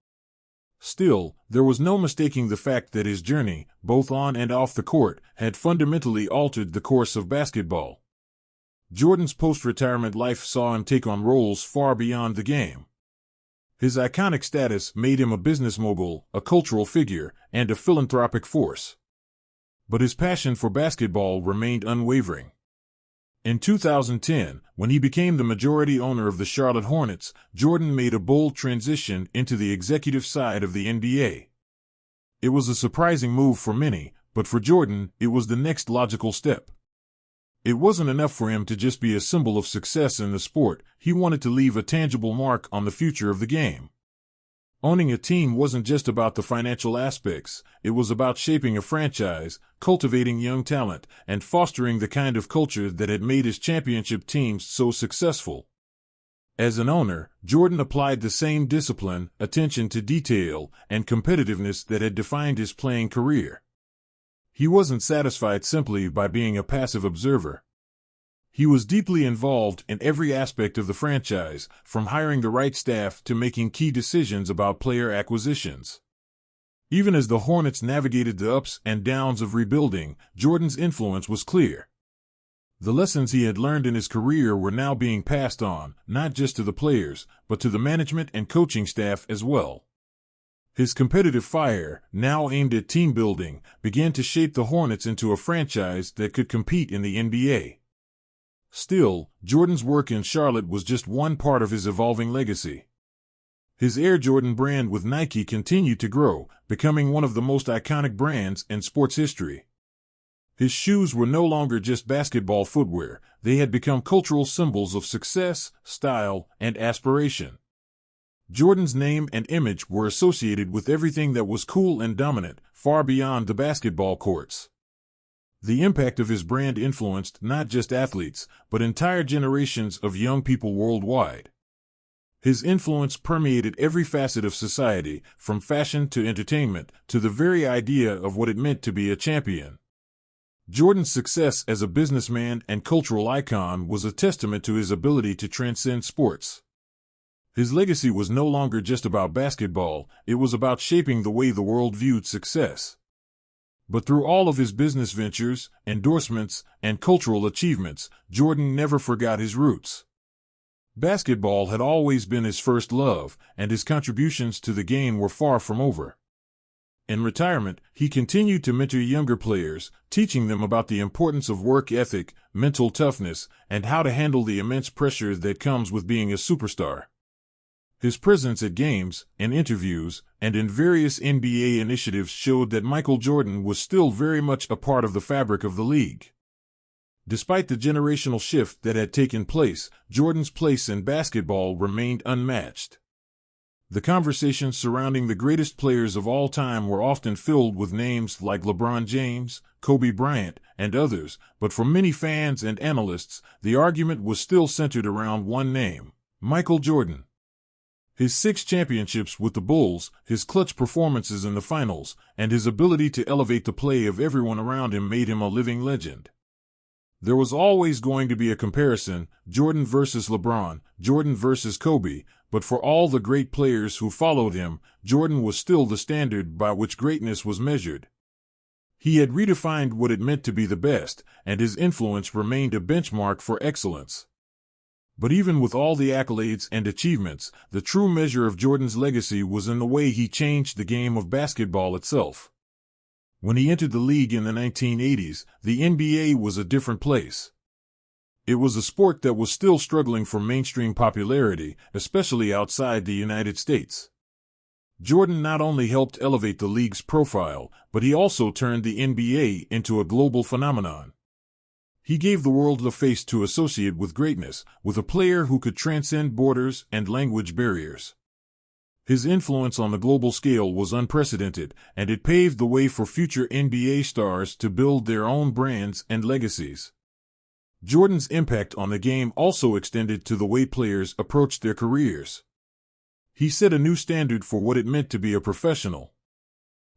Still, there was no mistaking the fact that his journey, both on and off the court, had fundamentally altered the course of basketball. Jordan's post-retirement life saw him take on roles far beyond the game. His iconic status made him a business mogul, a cultural figure, and a philanthropic force. But his passion for basketball remained unwavering. In 2010, when he became the majority owner of the Charlotte Hornets, Jordan made a bold transition into the executive side of the NBA. It was a surprising move for many, but for Jordan, it was the next logical step. It wasn't enough for him to just be a symbol of success in the sport. He wanted to leave a tangible mark on the future of the game. Owning a team wasn't just about the financial aspects, it was about shaping a franchise, cultivating young talent, and fostering the kind of culture that had made his championship teams so successful. As an owner, Jordan applied the same discipline, attention to detail, and competitiveness that had defined his playing career. He wasn't satisfied simply by being a passive observer. He was deeply involved in every aspect of the franchise, from hiring the right staff to making key decisions about player acquisitions. Even as the Hornets navigated the ups and downs of rebuilding, Jordan's influence was clear. The lessons he had learned in his career were now being passed on, not just to the players, but to the management and coaching staff as well. His competitive fire, now aimed at team building, began to shape the Hornets into a franchise that could compete in the NBA. Still, Jordan's work in Charlotte was just one part of his evolving legacy. His Air Jordan brand with Nike continued to grow, becoming one of the most iconic brands in sports history. His shoes were no longer just basketball footwear, they had become cultural symbols of success, style, and aspiration. Jordan's name and image were associated with everything that was cool and dominant, far beyond the basketball courts. The impact of his brand influenced not just athletes, but entire generations of young people worldwide. His influence permeated every facet of society, from fashion to entertainment, to the very idea of what it meant to be a champion. Jordan's success as a businessman and cultural icon was a testament to his ability to transcend sports. His legacy was no longer just about basketball, it was about shaping the way the world viewed success. But through all of his business ventures, endorsements, and cultural achievements, Jordan never forgot his roots. Basketball had always been his first love, and his contributions to the game were far from over. In retirement, he continued to mentor younger players, teaching them about the importance of work ethic, mental toughness, and how to handle the immense pressure that comes with being a superstar. His presence at games, in interviews, and in various NBA initiatives showed that Michael Jordan was still very much a part of the fabric of the league. Despite the generational shift that had taken place, Jordan's place in basketball remained unmatched. The conversations surrounding the greatest players of all time were often filled with names like LeBron James, Kobe Bryant, and others, but for many fans and analysts, the argument was still centered around one name: Michael Jordan. His 6 championships with the Bulls, his clutch performances in the finals, and his ability to elevate the play of everyone around him made him a living legend. There was always going to be a comparison, Jordan versus LeBron, Jordan versus Kobe, but for all the great players who followed him, Jordan was still the standard by which greatness was measured. He had redefined what it meant to be the best, and his influence remained a benchmark for excellence. But even with all the accolades and achievements, the true measure of Jordan's legacy was in the way he changed the game of basketball itself. When he entered the league in the 1980s, the NBA was a different place. It was a sport that was still struggling for mainstream popularity, especially outside the United States. Jordan not only helped elevate the league's profile, but he also turned the NBA into a global phenomenon. He gave the world the face to associate with greatness, with a player who could transcend borders and language barriers. His influence on the global scale was unprecedented, and it paved the way for future NBA stars to build their own brands and legacies. Jordan's impact on the game also extended to the way players approached their careers. He set a new standard for what it meant to be a professional.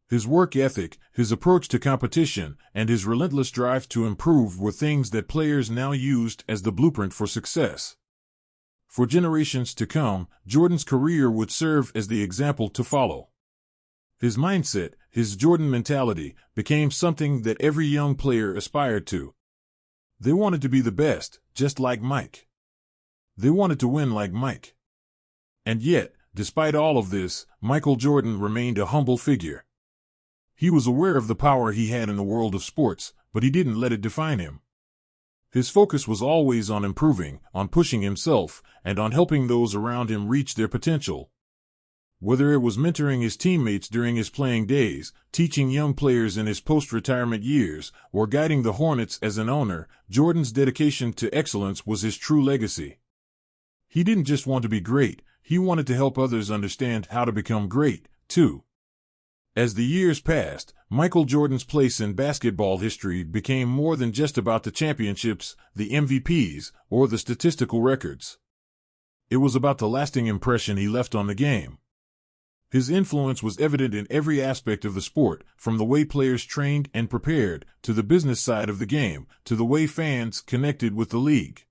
His work ethic, his approach to competition, and his relentless drive to improve were things that players now used as the blueprint for success. For generations to come, Jordan's career would serve as the example to follow. His mindset, his Jordan mentality, became something that every young player aspired to. They wanted to be the best, just like Mike. They wanted to win like Mike. And yet, despite all of this, Michael Jordan remained a humble figure. He was aware of the power he had in the world of sports, but he didn't let it define him. His focus was always on improving, on pushing himself, and on helping those around him reach their potential. Whether it was mentoring his teammates during his playing days, teaching young players in his post-retirement years, or guiding the Hornets as an owner, Jordan's dedication to excellence was his true legacy. He didn't just want to be great, he wanted to help others understand how to become great, too. As the years passed, Michael Jordan's place in basketball history became more than just about the championships, the MVPs, or the statistical records. It was about the lasting impression he left on the game. His influence was evident in every aspect of the sport, from the way players trained and prepared, to the business side of the game, to the way fans connected with the league.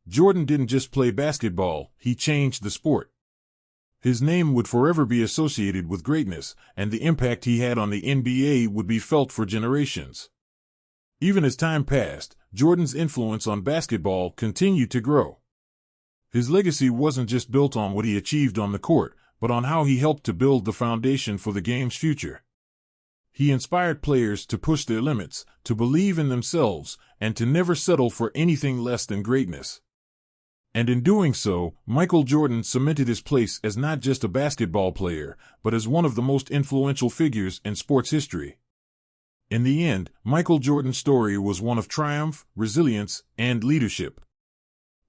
Jordan didn't just play basketball, he changed the sport. His name would forever be associated with greatness, and the impact he had on the NBA would be felt for generations. Even as time passed, Jordan's influence on basketball continued to grow. His legacy wasn't just built on what he achieved on the court, but on how he helped to build the foundation for the game's future. He inspired players to push their limits, to believe in themselves, and to never settle for anything less than greatness. And in doing so, Michael Jordan cemented his place as not just a basketball player, but as one of the most influential figures in sports history. In the end, Michael Jordan's story was one of triumph, resilience, and leadership.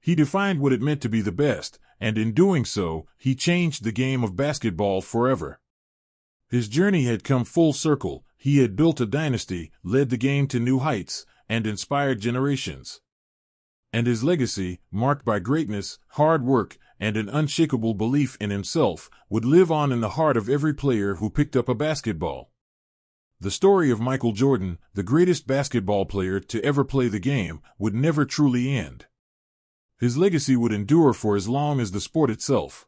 He defined what it meant to be the best, and in doing so, he changed the game of basketball forever. His journey had come full circle. He had built a dynasty, led the game to new heights, and inspired generations. And his legacy, marked by greatness, hard work, and an unshakable belief in himself, would live on in the heart of every player who picked up a basketball. The story of Michael Jordan, the greatest basketball player to ever play the game, would never truly end. His legacy would endure for as long as the sport itself.